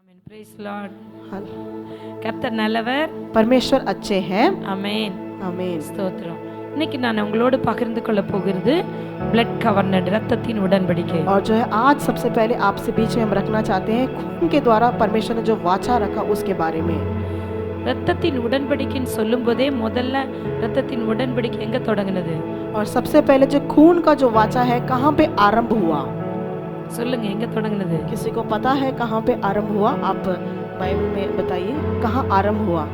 Amen. Praise Lord. हाल- கர்த்தர் நல்லவர். परमेश्वर अच्छे हैं। ஆமென். आमीन। ஸ்தோத்திரம். இன்னைக்கு நான் உங்களோடு பகிர்ந்து கொள்ள போகிறது பிளட் கவர்னட் ரத்தத்தின் உடன்படிக்கை. और जो है आज सबसे पहले आपसे बीच में हम रखना चाहते हैं खून के द्वारा परमेश्वर ने जो वाचा रखा उसके बारे में। ரத்தத்தின் உடன்படிக்கைன்னு சொல்லும்போதே முதல்ல ரத்தத்தின் உடன்படிக்கை எங்க தொடங்குனது? और सबसे पहले जो खून का जो वाचा है कहाँ पे आरंभ हुआ? சொல்லுங்க, எங்க தொடங்குனது? किसी को पता है कहाँ पे आरंभ हुआ? आप बाइबल में बताइए कहाँ आरंभ हुआ।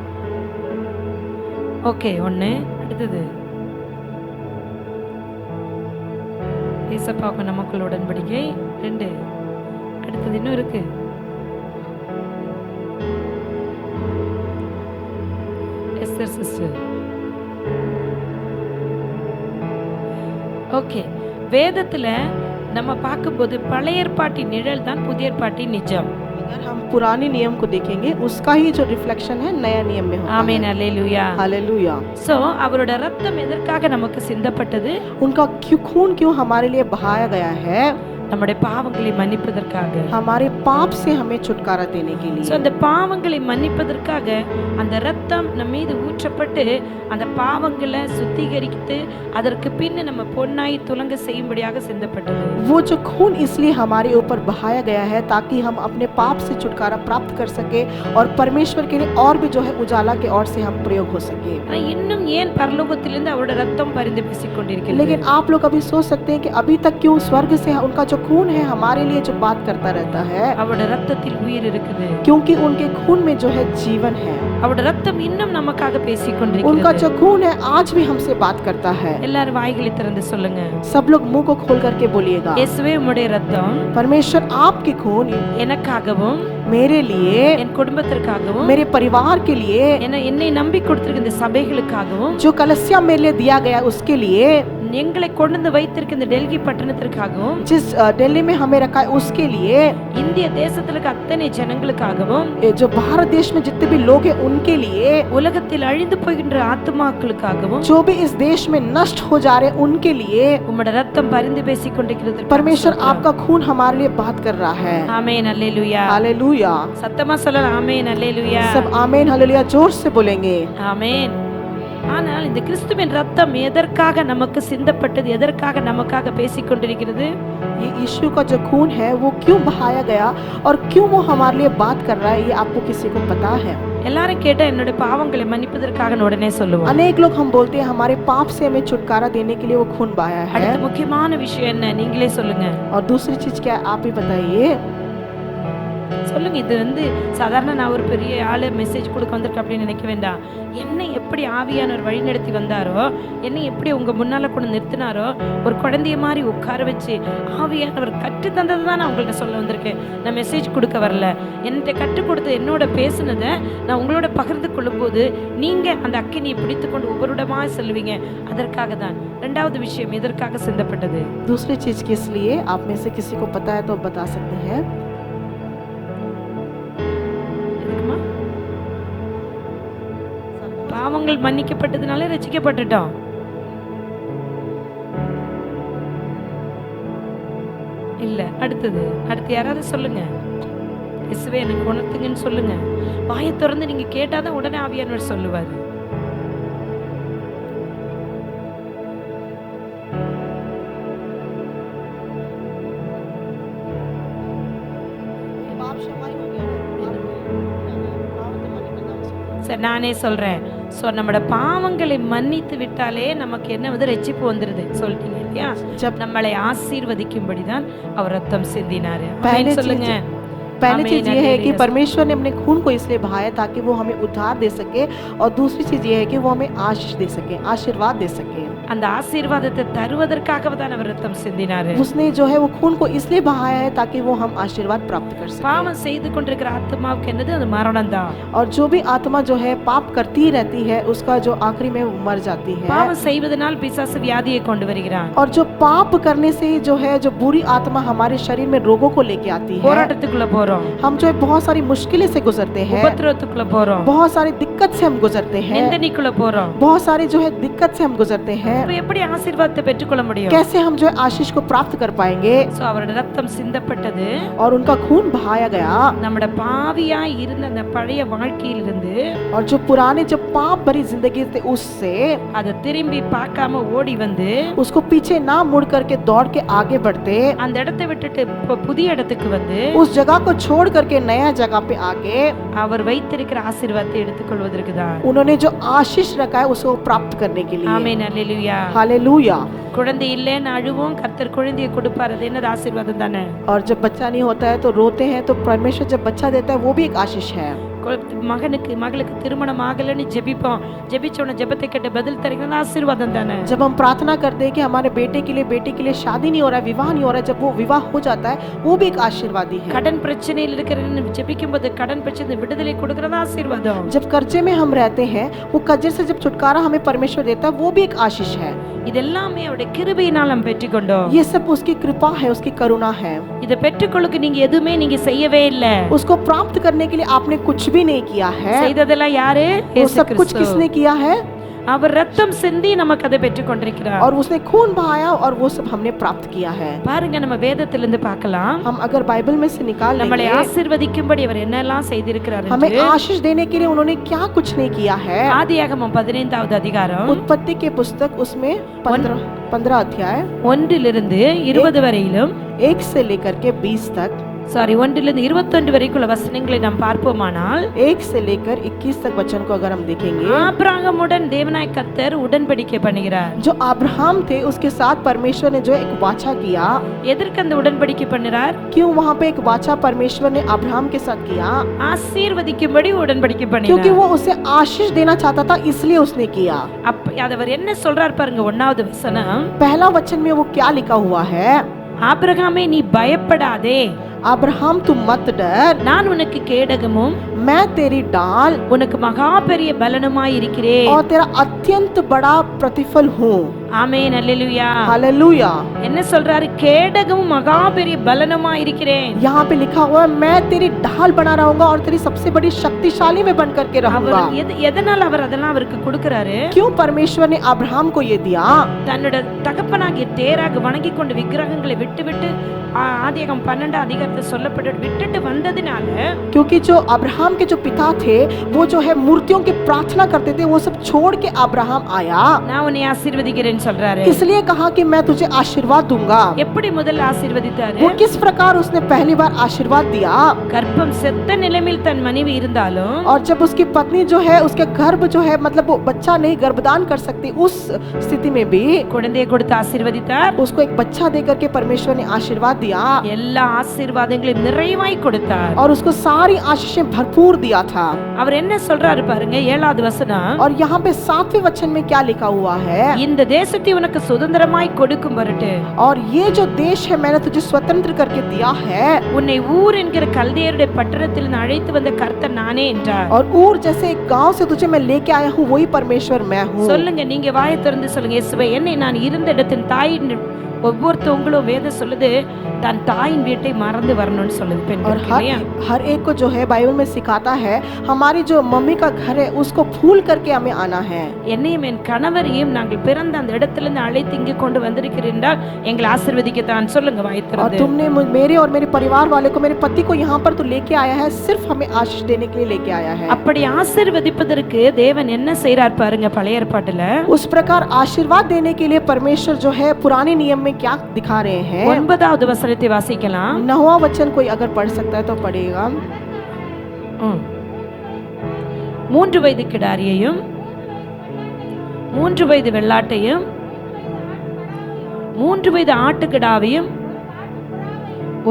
ஓகே, ஒண்ணு. அடுத்தது ஏசப்பாவுக்கு நமக்குள்ள உடன்படிக்கை. 2. அடுத்தது இன்னும் இருக்கு. Esther sister. ஓகே, வேதத்துல நம்ம பார்க்கும்போது பழைய ஏற்பாட்டின் நிழல் தான் புதிய ஏற்பாட்டின் நிஜம். अगर हम पुराने नियम को देखेंगे उसका ही जो रिफ्लेक्शन है नया नियम में होता है। ஆமென், அல்லேலூயா. हालेलुया। சோ அவரோட ரத்தம் எதற்காக நமக்கு சிந்தப்பட்டது? उनका खून क्यों हमारे लिए बहाया गया है? நம்முடைய பாவங்களை மன்னிப்பதற்காக. हमारे पाप से हमें छुटकारा देने के சோ लिए। அந்த பாவங்களை மன்னிப்பதற்காக அந்த ரத்தம் நம்ம மீது ஊற்றப்பட்டு அந்த பாவங்களை சுத்திகரித்து அதற்கு பின் நம்ம பொன்னாய் துலங்க செய்யும்படியாக சிந்தப்பட்டது. वो जो खून इसलिए हमारे ऊपर बहाया गया है ताकि हम अपने पाप से छुटकारा प्राप्त कर सके और परमेश्वर के लिए और भी जो है उजाला के ओर से हम प्रयोग हो सके। ஆனா இன்னும் ஏன் பரலோகத்திலிருந்து அவரோட ரத்தம் பரிந்து பேசிக் கொண்டிருக்கிறது? लेकिन आप लोग अभी सोच सकते हैं कि अभी तक क्यों स्वर्ग से उनका जो खून है हमारे लिए जो बात करता रहता है, அவரோட ரத்தத்தில் உயிர் இருக்குது. क्योंकि उनके खून में जो है जीवन है। அவரோட ரத்தம் இன்னும் நமக்காக பேசிக் उनका கொண்டிருக்கிறது. जो खून है आज भी हमसे बात करता है। எல்லாரும் வாய்களை திறந்து சொல்லுங்க, सब लोग मुंह को खोल करके बोलिएगा, இயேசுவே உம்முடைய ரத்தம் परमेश्वर आपके खून எனக்காகவும் मेरे लिए, என் குடும்பத்திற்காகவும் मेरे परिवार के लिए, என்னை நம்பி கொடுத்திருக்கிற இந்த சபைகளுக்காகவும் जो कलसिया मेरे लिए दिया गया उसके लिए, எங்களை கொண்டு வந்து வைத்திருக்க இந்த டெல்லி பட்டணத்திற்காகவும் जिस दिल्ली में हमें रखा है उसके लिए, இந்திய தேசத்துல இருக்க அத்தனை ஜனங்களுக்காகவும் ये जो भारत देश में जितने भी लोग हैं उनके लिए, உலகத்தில் அழிந்து போகின்ற ஆத்துமாக்களுக்காகவும் जो भी इस देश में नष्ट हो जा रहे हैं उनके लिए உம்முடைய ரத்தம் பரிந்து பேசிக் கொண்டிருக்கிறது. परमेश्वर आपका खून हमारे लिए बात कर रहा है। ஆமென், அல்லேலூயா. हालेलुया। சத்தமா சொல்லலாம், ஆமென், அல்லேலூயா. सब आमीन हालेलुया जोर से बोलेंगे। ஆமென். ஆனால் இந்த கிறிஸ்துவின் ரத்தம் எதற்காக நமக்கு சிந்தப்பட்டது, எதற்காக நமக்காக பேசிக் கொண்டிருக்கிறது? ये यीशु का जो खून है वो क्यों बहाया गया और क्यों वो हमारे लिए बात कर रहा है, ये आपको किसी को पता है? எல்லாரும் கேட்டா என்னோட பாவங்களை மன்னிப்பதற்காக உடனே சொல்லுவோம். अनेक लोग हम बोलते हैं हमारे पाप से हमें छुटकारा देने के लिए वो खून बहाया है। அடுத்த முக்கியமான விஷயம் என்ன, நீங்களே சொல்லுங்க. और दूसरी चीज क्या है आप ही बताइए। சொல்லுங்க. இது சாதாரண நான் ஒரு பெரிய ஆளு மெசேஜ் கொடுக்க வந்திருக்க அப்படின்னு நினைக்க வேண்டாம். என்னை எப்படி ஆவியானவர் வழி நடத்தி வந்தாரோ, என்னை எப்படி உங்க முன்னால கொண்டு நிறுத்தினாரோ, ஒரு குழந்தைய மாதிரி உட்கார வச்சு ஆவியானவர் கற்று தந்தது தான் நான் உங்கள்கிட்ட சொல்ல வந்திருக்கேன். நான் மெசேஜ் கொடுக்க வரல. என்கிட்ட கற்றுக் கொடுத்து என்னோட பேசுனதை நான் உங்களோட பகிர்ந்து கொள்ளும் போது நீங்க அந்த அக்கினியை பிடித்து கொண்டு ஒவ்வொருடமா செல்வீங்க. அதற்காக தான். 2வது விஷயம் எதற்காக சிந்தப்பட்டது? दूसरी चीज किस लिए आप में से किसी को पता है तो बता सकते हैं। எதுக்குமா? பாவங்கள் மன்னிக்கப்பட்டதுனால ரட்சிக்கப்பட்டுட்டோம். இல்ல. அடுத்து யாராவது சொல்லுங்க. இயேசுவே எனக்கு உணர்த்துங்கன்னு சொல்லுங்க. வாயை திறந்து நீங்க கேட்டாதான் உடனே ஆவியானவர் சொல்லுவாரு. சரி, நானே சொல்றேன். சோ நம்மட பாவங்களை மன்னித்து விட்டாலே நமக்கு என்ன ரட்சிப்பு வந்துருது. சொல்லிட்டீங்க இல்லையா? நம்மளை ஆசீர்வதிக்கும்படிதான் அவர் ரத்தம் சிந்தினாரு. ஆமென் சொல்லுங்க. पहली चीज ये है कि परमेश्वर ने अपने खून को इसलिए बहाया ताकि वो हमें उद्धार दे सके और दूसरी चीज ये है कि वो हमें आशीष दे सके, आशीर्वाद दे सके। அந்த ஆசீர்வாதத்தை தருவதற்காக தான் அவர் ரத்தம் சிந்தினாரு. उसने जो है वो खून को इसलिए बहाया है ताकि वो हम आशीर्वाद प्राप्त कर सके। பாவம் செய்து கொண்டிருக்கிற ஆத்மாவுக்கு என்னது? அது மரணம் தான். और जो भी आत्मा जो है पाप करती रहती है उसका जो आखिरी में मर जाती है। பாவம் செய்வதனால் பிசாசு வியாதியை கொண்டு வருகிறான். और जो पाप करने से जो है जो बुरी आत्मा हमारे शरीर में रोगों को लेके आती है। போராட்டத்துக்குள்ள போறோம், हम जो है बहुत सारी मुश्किलें से गुजरते हैं, உபத்திரவத்துக்குள்ள போறோம், बहुत सारी दिक्कत दिक्कत से हम गुजरते हैं, நிந்தனைக்குள்ள போறோம். बहुत सारे जो है दिक्कत से हम गुजरते हैं, அப்ப எப்படி ஆசீர்வாதத்தை பெற்றுக்கொள்ள முடியும்? कैसे हम जो है आशीष को प्राप्त कर पाएंगे? சோ அவரோட ரத்தம் சிந்தப்பட்டது और उनका खून बहाया गया, நம்மட பாவியா இருந்த அந்த பழைய வாழ்க்கையிலிருந்து और जो पुराने जो पाप भरी जिंदगी थे उससे அதை திரும்பி பார்க்காம ஓடி வந்து उसको पीछे ना मुड़ करके दौड़ के आगे बढ़ते, அந்த இடத்தை விட்டுட்டு இப்ப புதிய இடத்துக்கு வந்து उस जगह को छोड़ करके नया जगह पे आके அவர் வைத்திருக்கிற ஆசீர்வாதத்தை எடுத்துக்கொள்வதற்கு தான். उन्होंने जो आशीष रखा है उसको प्राप्त करने के लिए। ஆமென், அல்லேலூயா. हालेलुया। குழந்தை இல்லைன்னு அழுவோம், கர்த்தர் குழந்தையை கொடுப்பார். அது என்னது? ஆசீர்வாதம் தானே. और जब बच्चा नहीं होता है तो रोते हैं, तो परमेश्वर जब बच्चा देता है वो भी एक आशीष है। மகனுக்கு மகளுக்கு திருமணம் ஆகலன்னு ஜெபிப்போம், ஜெபிச்சோன ஜெபத்தை கேட்ட பதில் தருகிறது ஆசீர்வாதம் தானே. जब हम प्रार्थना करते हैं कि हमारे बेटे के लिए बेटी के लिए शादी नहीं हो रहा है, विवाह नहीं हो रहा है, जब वो विवाह हो जाता है वो भी एक आशीर्वादी है। கடன் பிரச்சனையில் இருக்கிறன்னு ஜெபிக்கும்போது கடன் பிரச்சனை விடுதலை கொடுக்கிறது ஆசீர்வாதம். जब कर्जे में हम रहते हैं, वो कर्जे से जब छुटकारा हमें परमेश्वर देता है वो भी एक आशीष है। இதெல்லாமே அவருடைய கிருபையினால் நாம் பெற்றுக்கொண்டோம். ये सब उसकी कृपा है, उसकी करुणा है। இதை பெற்றுக்கொள்ளுக்கு நீங்க எதுவுமே நீங்க செய்யவே இல்ல. उसको प्राप्त करने के लिए आपने कुछ भी नहीं किया है। செய்ததெல்லாம் யாரு? वो இயேசு सब कुछ கிறிஸ்து. किसने किया है? அவர் ரத்தம் சிந்தி நமக்கு அதை பெற்றுக்கொண்டிருக்கிறார். और उसने खून बहाया और वो सब हमने प्राप्त किया है। பாருங்க, நம்ம வேதத்திலிருந்து பார்க்கலாம். हम अगर बाइबल में से निकाल நம்மளை लेंगे, ஆசீர்வதிக்கும்படி அவர் என்னெல்லாம் செய்திருக்கிறார் हमें என்று आशीष देने के लिए उन्होंने क्या कुछ नहीं किया है। ஆதியாகமம் 15வது அதிகாரம் उत्पत्ति के पुस्तक उसमें 15 अध्याय 1 20 வரையிலும் 1 से लेकर के 20 तक, 1 21 வரைக்குள்ள வசனங்களை நாம் பார்ப்போமானால் 1 से लेकर 21 तक वचन को अगर हम देखेंगे, ஆபிரகாமுடன் தேவனாய் கர்த்தர் உடன்படிக்கை பண்ணுகிறார். जो अब्राहम थे उसके साथ परमेश्वर ने जो एक वाचा किया। எதற்கு அந்த உடன்படிக்கை பண்ணுறார்? क्यों वहाँ पे एक वाचा परमेश्वर ने अब्राहम के साथ किया? ஆசீர்வதிக்கும்படி உடன்படிக்கை क्योंकि பண்ணினார். वो उसे आशीष देना चाहता था, इसलिए उसने किया। அப்ப அவர் என்ன சொல்றார் பாருங்க, 1வது வசனம். पहला वचन में वो क्या लिखा हुआ है? ஆபிரகாமே, நீ பயப்படாதே, अब्राहम तुम मत डर, நான் உனக்கு கேடகமும் मैं तेरी डाल உனக்கு மகா பெரிய பலனுமாய் இருக்கிறேன். और तेरा अत्यंत बड़ा प्रतिफल हूँ। ஆமென், அல்லேலூயா. हालेलुया। என்ன சொல்றாரு? கேடகமும் மகா பெரிய பலனுமாய் இருக்கிறேன். यहाँ पे लिखा हुआ है, मैं तेरी ढाल बना रहूंगा और तेरी सबसे बड़ी शक्तिशाली में बन करके रहूंगा। எதனால் அவர் அதெல்லாம் அவருக்கு கொடுக்கிறாரு? क्यों परमेश्वर ने अब्राहम को ये दिया? தன்னோட தகப்பனாகிய தேராக வணங்கி கொண்டு விக்கிரகங்களை விட்டு ஆதியாகமம் 12 அதிகாரத்தை சொல்லப்பட்டு விட்டுட்டு வந்ததினால, क्योंकि जो अब्राहम के जो पिता थे वो जो है मूर्तियों की प्रार्थना करते थे, वो सब छोड़ के अब्राहम आया। நான் உன்னை ஆசீர்வதிக்கிறேன்னு சொல்றாரு. इसलिए कहा कि मैं तुझे आशीर्वाद दूंगा। எப்படி முதல்ல ஆசீர்வதித்தாரு? वो किस प्रकार उसने पहली बार आशीर्वाद दिया? கர்ப்பம் செத்த நிலைமையில் தன் மனைவி இருந்தாலும், और जब उसकी पत्नी जो है उसके गर्भ जो है मतलब वो बच्चा नहीं गर्भदान कर सकती, उस स्थिति में भी குழந்தையை கொடுத்து ஆசீர்வதித்தார். उसको एक बच्चा देकर के परमेश्वर ने आशीर्वाद दिया எல்லா ஆசீர்வாதங்களையும் நிறைவாய் கொடுத்தார். और उसको सारी आशीषें भरपूर दिया था। அவர் என்ன சொல்றாரு பாருங்க, 7வது வசனம். और यहाँ पे 7वें वचन में क्या लिखा हुआ है? இந்த தேசத்தை உனக்கு சுதந்திரமாய் கொடுக்கும் பொருட்டு और ये जो देश है मैंने तुझे स्वतंत्र करके दिया है। உன்னை ஊர் என்கிற கல்தேயருடைய பட்டணத்தில் அழைத்து வந்த கர்த்தர் நானே என்றார். और ऊर जैसे एक गांव से तुझे मैं लेके आया हूँ, वही परमेश्वर मैं हूँ। சொல்லுங்க, நீங்க வாயை திறந்து சொல்லுங்க, இயேசுவே, என்னை நான் இருந்த இடத்தின் தாயின் ஒவ்வொருத்தவங்களும் வேதம் சொல்லுது தன் தாயின் வீட்டை மறந்து வரணும்னு சொல்லுது और பெண்களுக்கு இல்லையா? हर एक को जो है बाइबल में सिखाता है, हमारी जो मम्मी का घर है उसको भूल करके हमें आना है। என்னையும் என் கணவரையும் நாங்கள் பிறந்த அந்த இடத்திலிருந்து அழைத்து இங்கே கொண்டு வந்திருக்கிறீர்கள் என்றால் எங்களை ஆசீர்வதிக்கத்தான். சொல்லுங்க வாயை और திறந்து. तुमने मेरे और मेरे परिवार वाले को, मेरे पति को यहाँ पर तो लेके आया है, सिर्फ हमें आशीष देने के लिए लेके आया है। அப்படி ஆசீர்வதிப்பதற்கு தேவன் என்ன செய்றார் பாருங்க, பழைய ஏற்பாட்டுல उस प्रकार आशीर्वाद देने के लिए परमेश्वर जो है पुराने नियम में क्या दिखा रहे हैं? 9வது वசனத்தை வாசிக்கலாம். 9वां वचन कोई अगर पढ़ सकता है तो पढ़ेगा। 3 வயது கிடாரியையும் 3 வயது வெள்ளாட்டையும் 3 வயது ஆட்டுக்கிடாவையும்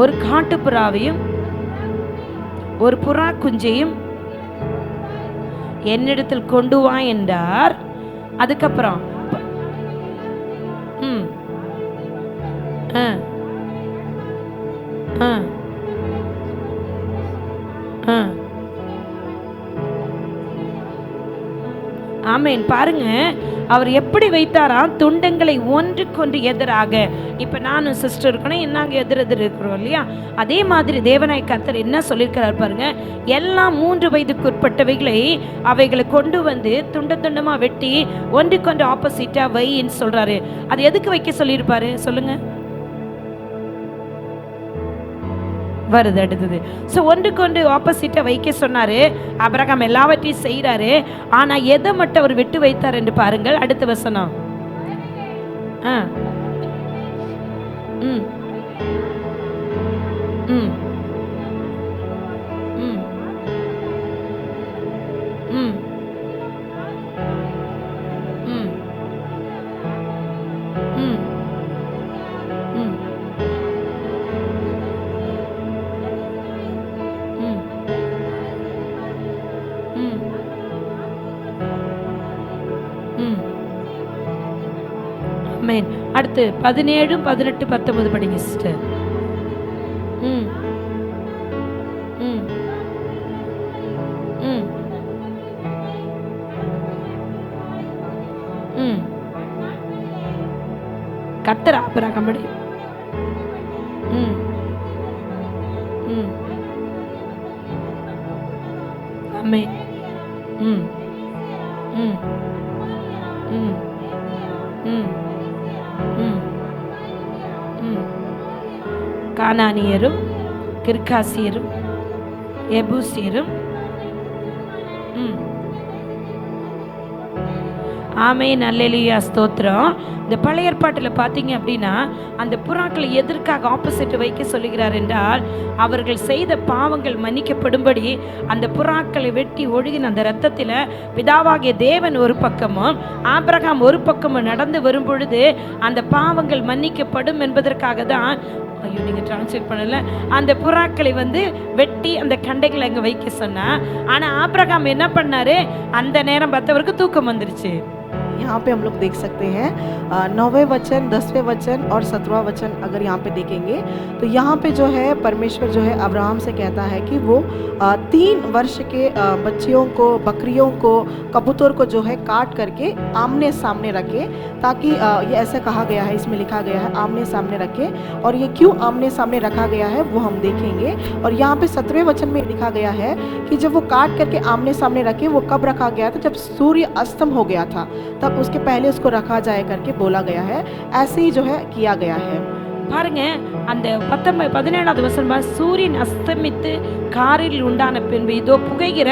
ஒரு காட்டுப்புறாவையும் ஒரு புறா குஞ்சையும் என்னிடத்தில் கொண்டு வா என்றார். அதுக்கப்புறம் ஆமென். பாருங்க, அவர் எப்படி வைத்தாராம், துண்டங்களை ஒன்றுக்கொன்று எதிராக. இப்ப நானும் சிஸ்டர் இருக்கணும், நாங்க எதிர் இருக்கிறோம் இல்லையா? அதே மாதிரி தேவனாய் கர்த்தர் என்ன சொல்லியிருக்கிறார் பாருங்க, எல்லாம் 3 வயதுக்கு உட்பட்டவைகளை அவைகளை கொண்டு வந்து துண்ட துண்டமா வெட்டி ஒன்றுக்கொன்று ஆப்போசிட்டா வைன்னு சொல்றாரு. அது எதுக்கு வைக்க சொல்லியிருப்பாரு சொல்லுங்க? வருது அடுத்தது. ஸோ ஒன்றுக்கொன்று ஆப்போசிட்டா வைக்க சொன்னாரு. ஆபிரகாம் எல்லாவற்றையும் செய்கிறாரு. ஆனா எதை மட்டும் அவர் விட்டு வைத்தார் என்று பாருங்கள். அடுத்த வசனம். ம் ம் ம் ம் ம் ம் ம் ஆமென். அடுத்து 17, 18, 19 படிங்க சிஸ்டர். ம் ம் ம் ம் கர்த்தர் ஆபிரகாமோடு ம் ம் ஆமென். ம் ம் ம் ம் ம் ம் கானானியரும் கிர்காசியரும் எபூசியரும் ம் ஆமென். அல்லேலூயா, ஸ்தோத்திரம். இந்த பழைய ஏற்பாட்டில் பார்த்தீங்க அப்படின்னா அந்த புறாக்களை எதற்காக ஆப்போசிட் வைக்க சொல்லுகிறார் என்றால், அவர்கள் செய்த பாவங்கள் மன்னிக்கப்படும்படி அந்த புறாக்களை வெட்டி ஒழுகின அந்த இரத்தத்தில் பிதாவாகிய தேவன் ஒரு பக்கமும் ஆபிரகாம் ஒரு பக்கமும் நடந்து வரும் பொழுது அந்த பாவங்கள் மன்னிக்கப்படும் என்பதற்காக தான், ஐயோ நீங்கள் டிரான்ஸ்லேட் பண்ணல, அந்த புறாக்களை வந்து வெட்டி அந்த கண்டைகளை அங்கே வைக்க சொன்னா. ஆனால் ஆபிரகாம் என்ன பண்ணாரு, அந்த நேரம் பார்த்தவருக்கு தூக்கம் வந்துருச்சு. यहाँ पे हम लोग देख सकते हैं 9वें वचन, 10वें वचन और 17वां वचन अगर यहाँ पे देखेंगे तो यहाँ पे जो है परमेश्वर जो है अब्राहम से कहता है कि वो 3 वर्ष के बच्चियों को, बकरियों को, कबूतर को जो है काट करके आमने सामने रखे, ताकि ये ऐसा कहा गया है, इसमें लिखा गया है आमने सामने रखे। और ये क्यों आमने सामने रखा गया है वो हम देखेंगे। और यहाँ पे 17वें वचन में लिखा गया है कि जब वो काट करके आमने सामने रखे, वो कब रखा गया था, जब सूर्य अस्तम हो गया था, तब उसके पहले उसको रखा जाए करके बोला गया है। ऐसे ही जो है किया गया है। பாருங்க, அந்த 17வது வசனம், சூரியன் அஸ்தமித்து காரில் உண்டான பின்பு இதோ புகைகிற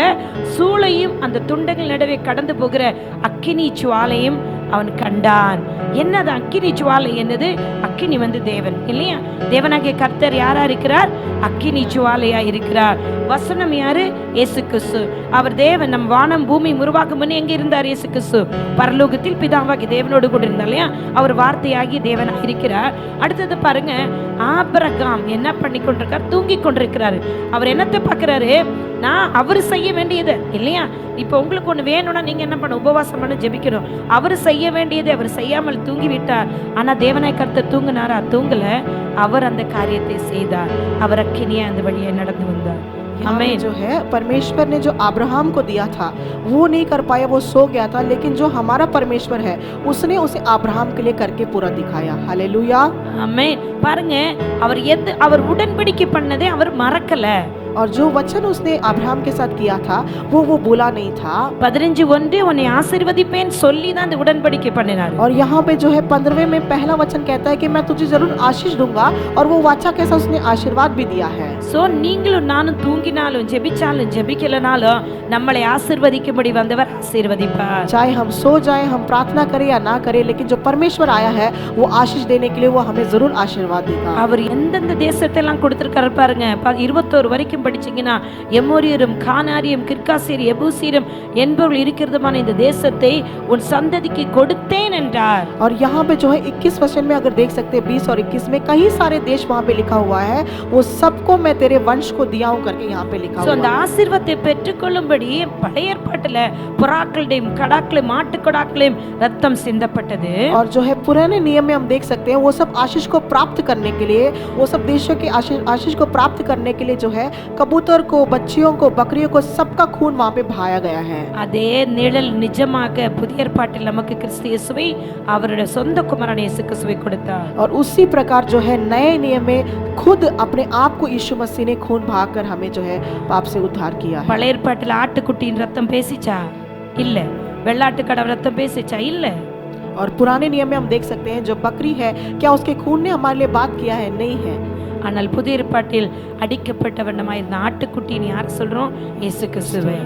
சூளையும் அந்த துண்டங்கள் நடுவே கடந்து போகிற அக்கினி ஜுவாலையும் அவன் கண்டான். என்னது அக்கினி ஜுவாலை? என்னது? அக்கினி வந்து தேவன் இல்லையா? தேவனாகிய கர்த்தர் யாரா இருக்கிறார்? அக்கினி ஜுவாலையா இருக்கிறார். வசனம் யாரு? இயேசு கிறிஸ்து. அவர் தேவன். நம் வானம் பூமி உருவாக்கும் முன்னே எங்க இருந்தார் இயேசு கிறிஸ்து? பரலோகத்தில் பிதாவாகி தேவனோடு கூட இருந்தார் இல்லையா? அவர் வார்த்தையாகி தேவனாக இருக்கிறார். அடுத்தது பாருங்க, ஆபிரகாம் என்ன பண்ணி கொண்டிருக்கார்? தூங்கி கொண்டிருக்கிறாரு. அவர் என்னத்தை பார்க்கிறாரு? நான் அவர் செய்ய வேண்டியது இல்லையா? இப்போ உங்களுக்கு ஒன்று வேணும்னா நீங்க என்ன பண்ண? உபவாசம் பண்ண, ஜெபிக்கணும். அவர் செய்ய வேண்டியது அவர் செய்யாமல் தூங்கி விட்டார். ஆனா தேவனாய் கர்த்தர் தூங்கினாரா? தூங்கல. அவர் அந்த காரியத்தை செய்தார். அவர் அக்கினியா அந்த வழியை நடந்து வந்தார். हमें जो है परमेश्वर ने जो अब्राहम को दिया था वो नहीं कर पाया, वो सो गया था, लेकिन जो हमारा परमेश्वर है उसने उसे अब्राहम के लिए करके पूरा दिखाया। हालेलुया, ஆமென். பாருங்க, அவர் உடன்படிக்கை பண்ணதே அவர் மறக்கல. और जो वचन उसने अब्राहम के साथ किया था वो बोला नहीं था। 15:1 உன்னை ஆசீர்வதிப்பேன் சொல்லி தான் அந்த உடன்படிக்கை பண்ணினார். और यहाँ पे जो है 15वें में पहला वचन कहता है कि मैं तुझे जरूर आशीष दूंगा, और वो वाचा के साथ उसने आशीर्वाद भी दिया है। சோ நீங்களும் நானும் தூங்கினாலும் ஜெபிச்சாலும் ஜெபிக்கலனாலும் நம்மளை ஆசீர்வதிக்கும்படி வந்தவர் ஆசீர்வதிப்பார். चाहे हम सो जाए, हम प्रार्थना करें या ना करें, लेकिन जो परमेश्वर आया है वो आशीष देने के लिए वो हमें जरूर आशीर्वाद देगा। அவர் எந்தெந்த தேசத்தை எல்லாம் கொடுத்திருக்காரு பாருங்க. 21 வரைக்கும் படிச்சீங்கன்னா எமோரியரும் கானாரியும் கிர்காசியர் எபூசியரும் என்பவர்கள் இருக்கிறதுமான இந்த தேசத்தை உன் சந்ததிக்கு கொடுத்தேன் என்றார். और यहाँ पे जो है 21 वचन में अगर देख सकते हैं 20 और 21 में कई सारे देश वहाँ पे लिखा हुआ है, वो सबको मैं मैं तेरे वंश को दिया हूं करके यहाँ पे लिखा சோ அந்த हुआ है। ஆசீர்வாதத்தை பெற்றுக்கொள்ளும்படி பழைய ஏற்பாட்டுல புறாக்களையும் கடாக்களையும் மாட்டுக்கடாக்களையும் ரத்தம் சிந்தப்பட்டது. और जो है पुराने नियम में हम देख सकते हैं वो सब आशीष को प्राप्त करने के लिए, वो सब देशों की आशीष को प्राप्त करने के लिए जो है कबूतर को, बच्चियों को, बकरियों को, सबका खून वहां पे बहाया गया है। அதே நிழல் நிஜமாக புதிய ஏற்பாட்டில் நமக்கு கிறிஸ்து இயேசுவை அவருடைய சொந்த குமாரன் இயேசு கிறிஸ்துவை கொடுத்தார். और उसी प्रकार जो है नए नियम में खुद अपने आप को यीशु मसीह ने खून बहाकर हमें जो है पाप से उद्धार किया है। பழைய ஏற்பாட்டில் ஆட்டுக்குட்டியின் ரத்தம் பேசிச்சா? இல்ல. வெள்ளாட்டு கடவு ரத்தம் பேசிச்சா? இல்ல. और पुराने नियम में हम देख सकते हैं जो बकरी है, क्या उसके खून ने हमारे लिए बात किया है? नहीं है। ஆனால் புதிய ஏற்பாட்டில் அடிக்கப்பட்ட வண்ணமாயிருந்த ஆட்டுக்குட்டின்னு யார் சொல்றோம்? இயேசு கிறிஸ்துவை.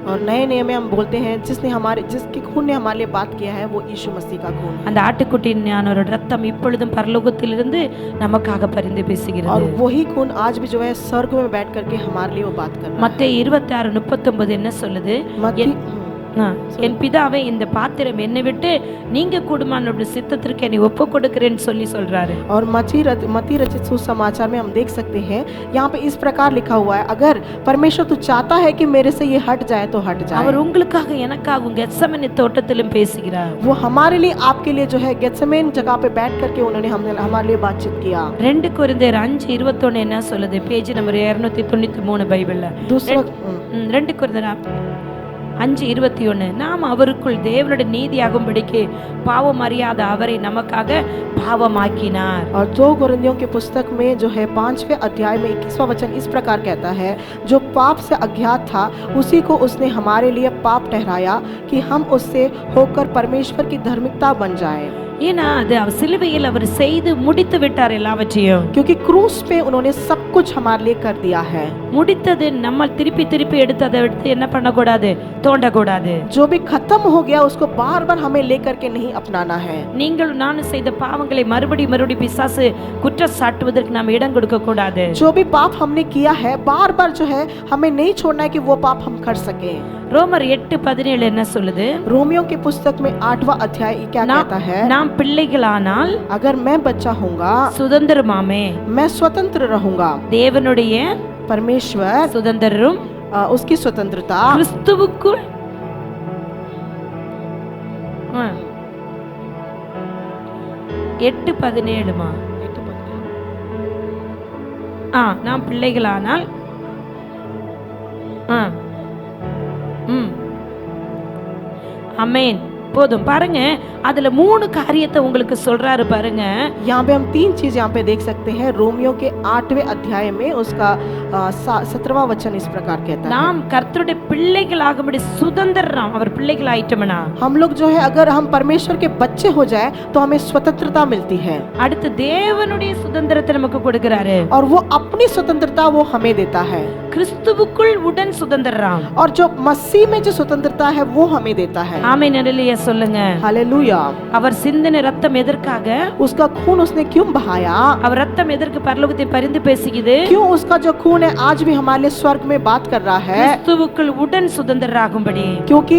और நए नियम में हम बोलते हैं जिसके खून ने हमारे लिए बात किया है वो यीशु मसीह का खून है। அந்த ஆட்டுக்குட்டியின் ஞானோட ரத்தம் இப்பொழுதும் பரலோகத்திலிருந்து நமக்காக பரிந்து और பேசுகிறது. वही खून आज भी जो है स्वर्ग में बैठ करके हमारे लिए वो बात कर रहा है। மத்தேயு 26:39 என்ன சொல்லுது? என் பிதாவே இந்த பாத்திரம் என்னை விட்டு நீங்க கூடுமானோட சித்தத்திற்கு என்னை ஒப்பு கொடுக்கிறேன்னு சொல்றாரு. और मत्ती रचित सुसमाचार में हम देख सकते हैं यहाँ पे इस प्रकार लिखा हुआ है, अगर परमेश्वर तू चाहता है कि मेरे से ये हट जाए तो हट जाए। அவர் உங்களுக்காக எனக்காக கெத்செமனே தோட்டத்திலும் பேசுகிறார். वो हमारे लिए, आपके लिए जो है गेत्सेमेन जगह पे बैठ करके उन्होंने हमारे लिए बातचीत किया। 2 கொரிந்தியர் 5:21 என்ன சொல்லுது? பேஜ் நம்பர் 293 பைபிள்ல. 2 கொரிந்தியர் 5:21 நாம் அவருக்குள் தேவனுடைய நீதியாகும்படிக்கு பாவம் அறியாத அவரை நமக்காக பாவமாக்கினார். और 2 कोरिन्थियों की पुस्तक में जो है 5वें अध्याय में 21वां वचन इस प्रकार कहता है, जो पाप से अज्ञात था उसी को उसने हमारे लिए पाप ठहराया कि हम उससे होकर परमेश्वर की धार्मिकता बन जाए। ஏன்னா அது சிலுவையில் அவர் செய்து முடித்து விட்டார் எல்லாவற்றையும். क्योंकि क्रूस पे उन्होंने सब कुछ हमारे लिए कर दिया है। முடித்தது நம்ம திருப்பி எடுத்து அதை எடுத்து என்ன பண்ணக்கூடாது? தோண்டக்கூடாது. जो भी खत्म हो गया उसको बार बार हमें लेकर के नहीं अपनाना है। நீங்கள் நானும் செய்த பாவங்களை மறுபடி பிசாசு குற்றம் சாட்டுவதற்கு நாம் இடம் கொடுக்க கூடாது. जो भी पाप हमने किया है बार बार जो है हमें नहीं छोड़ना है कि वो पाप हम कर सके। ரோமர் 8:17 என்ன சொல்லுது? रोमियों की पुस्तक में 8वां अध्याय क्या कहता है? நாம் பிள்ளைகளானால் अगर मैं बच्चा होऊंगा சுதந்திரமாமே, मैं स्वतंत्र रहूंगा। தேவனுடைய परमेश्वर சுதந்திரம் उसकी स्वतंत्रता கிறிஸ்துவுக்குள் 8:17 நாம் பிள்ளைகளானால் அமேன். போதும் பாருங்க, அதுல 3 காரியத்தை உங்களுக்கு சொல்றாரு பாருங்க. यहाँ पे हम 3 चीज यहाँ पे देख सकते हैं। रोमियो के 8वें अध्याय में उसका 17वां वचन इस प्रकार कहता है, நாம் கர்த்தருடைய பிள்ளைகளாகும்படி சுதந்திரம். அவர் பிள்ளைகள் ஆயிட்டோம்னா हम लोग जो है अगर हम परमेश्वर के बच्चे हो जाए तो हमें स्वतंत्रता मिलती है। அடுத்து தேவனுடைய சுதந்திரத்தை நமக்கு கொடுக்கிறாரு. और वो अपनी स्वतंत्रता वो हमें देता है। கிறிஸ்துவுக்குள் உடன் சுதந்திரம். और जो मसीह में जो स्वतंत्रता है वो हमें देता है। ஆமென். அல்லேலூயா சொல்லுங்க. हालेलुया। அவர் சிந்தின ரத்தம் எதற்காக? उसका खून उसने क्यों बहाया? அவர் ரத்தம் எதற்கு பரலோகத்தை பரிந்து பேசுகிறது? क्यों उसका जो खून है आज भी हमारे लिए स्वर्ग में बात कर रहा है? கிறிஸ்துவுக்குள் உடன் சுதந்திரராகும்படி. क्योंकि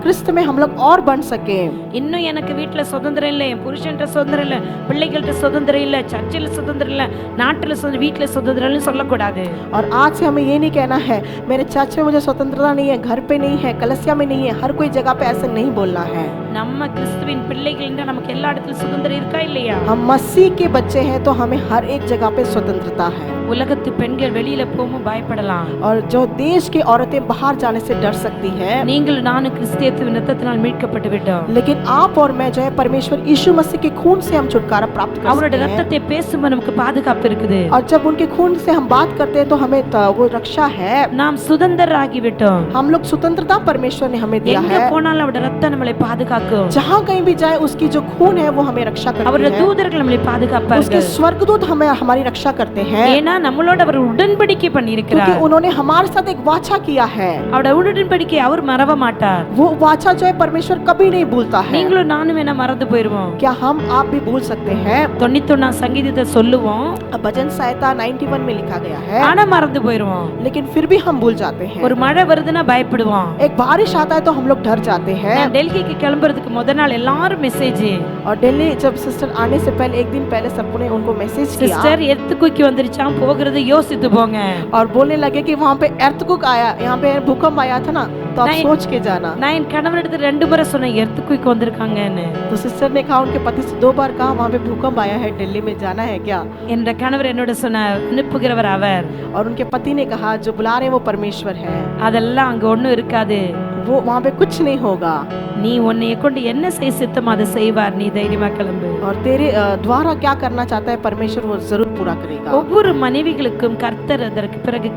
क्रिस्त में हम लोग और बन सके। இன்னும் எனக்கு வீட்ல சுதந்திரம் இல்லை, என் புருஷன்ட்ட சுதந்திரம் இல்லை, பிள்ளைகள்ட்ட சுதந்திரம் இல்லை, சர்ச்சில் சுதந்திரம் இல்லை, நாட்டுல சுதந்திரம், வீட்ல சுதந்திரம்னு சொல்லக்கூடாது. और आज से हमें ये नहीं कहना है मेरे चर्च में मुझे स्वतंत्रता नहीं है, घर पे नहीं है, कलीसिया में नहीं है, हर कोई जगह पे ऐसे नहीं बोलना है। நம்ம கிறிஸ்துவின் பிள்ளைகள்னா நமக்கு எல்லா இடத்துலயும் சுதந்திரம் இருக்கா இல்லையா? हम मसीह के बच्चे हैं तो हमें हर एक जगह पे स्वतंत्रता है। உலகத்து பெண்கள் வெளியில போகும் பயப்படலாம். और जो देश की औरतें बाहर जाने से डर सकती हैं, நீங்கள் நானும் கிறிஸ்துவின் இரத்தத்தினால் மீட்கப்பட்டு விட்டோம். लेकिन आप और मैं जो है परमेश्वर यीशु मसीह के खून से हम छुटकारा प्राप्त कर அவருடைய सकते हैं। இரத்தத்தை பேசும்போது நமக்கு பாதுகாப்பு இருக்குது. और जब उनके खून से हम बात करते हैं तो हमें वो रक्षा है। நாம் சுதந்திரராகி விட்டோம். हम लोग स्वतंत्रता परमेश्वर ने हमें दिया எங்க है। போனாலும் அவருடைய இரத்தம் நம்மளை பாதுகாக்கும். जहाँ कहीं भी जाए उसकी जो खून है वो हमें रक्षा करती அவருடைய है। தூதர்கள் நம்மளை उसके பாதுகாப்பார்கள். स्वर्गदूत हमें हमारी रक्षा करते हैं, ஏன்னா நம்மளோட அவர் உடன்படிக்கை क्योंकि பண்ணியிருக்கிறார். उन्होंने हमारे साथ एक वाचा किया है। அவருடைய உடன்படிக்கை அவர் மறக்க மாட்டார். वो वाचा जो है परमेश्वर कभी नहीं भूलता है। நீங்களும் நானும் என்ன மறந்து போயிருவோம்? क्या हम आप भी भूल सकते हैं? 91 சங்கீதத்தை சொல்லுவோம், भजन संहिता 91 में लिखा गया है, ஆனா மறந்து போயிருவோம். लेकिन फिर भी हम भूल जाते हैं। ஒரு மழை வருதுன்னா பயப்படுவோம். एक बारिश आता है तो हम लोग डर जाते हैं। நான் டெல்லிக்கு கிளம்புறதுக்கு முத நாள் எல்லாரும் மெசேஜ், और दिल्ली जब सिस्टर आने से पहले एक दिन पहले सबने उनको मैसेज किया, சிஸ்டர் எர்த்குயிக் வந்துருச்சாம், போகிறது யோசித்து போங்க. और बोलने लगे कि वहाँ पे earthquake आया, यहाँ पे भूकंप आया था ना, तो आप नहीं। सोच के जाना। நான் என் கணவனிடத்துல 2 முறை சொன்னேன் எர்த்குயிக் வந்திருக்காங்கன்னு. तो सिस्टर ने कहा, उनके पति से 2 बार कहा वहाँ पे भूकंप आया है, दिल्ली में जाना है क्या? என்ற கணவர் என்னோட சொன்னார், அனுப்புகிறவர் அவர். और उनके पति ने कहा, जो बुला रहे हैं वो परमेश्वर है, அதெல்லாம் அங்க ஒண்ணும் இருக்காது. वो वहाँ पे कुछ नहीं होगा, நீ உன்னைய கொண்டு என்ன செய்ய சித்தமோ அதை செய்வார், நீ தைரியமா கிளம்பு. और तेरे द्वारा क्या करना चाहता है परमेश्वर वो जरूर पूरा करेगा। ஒவ்வொரு மனைவிகளுக்கும் கர்த்தர் அதற்கு பிறகு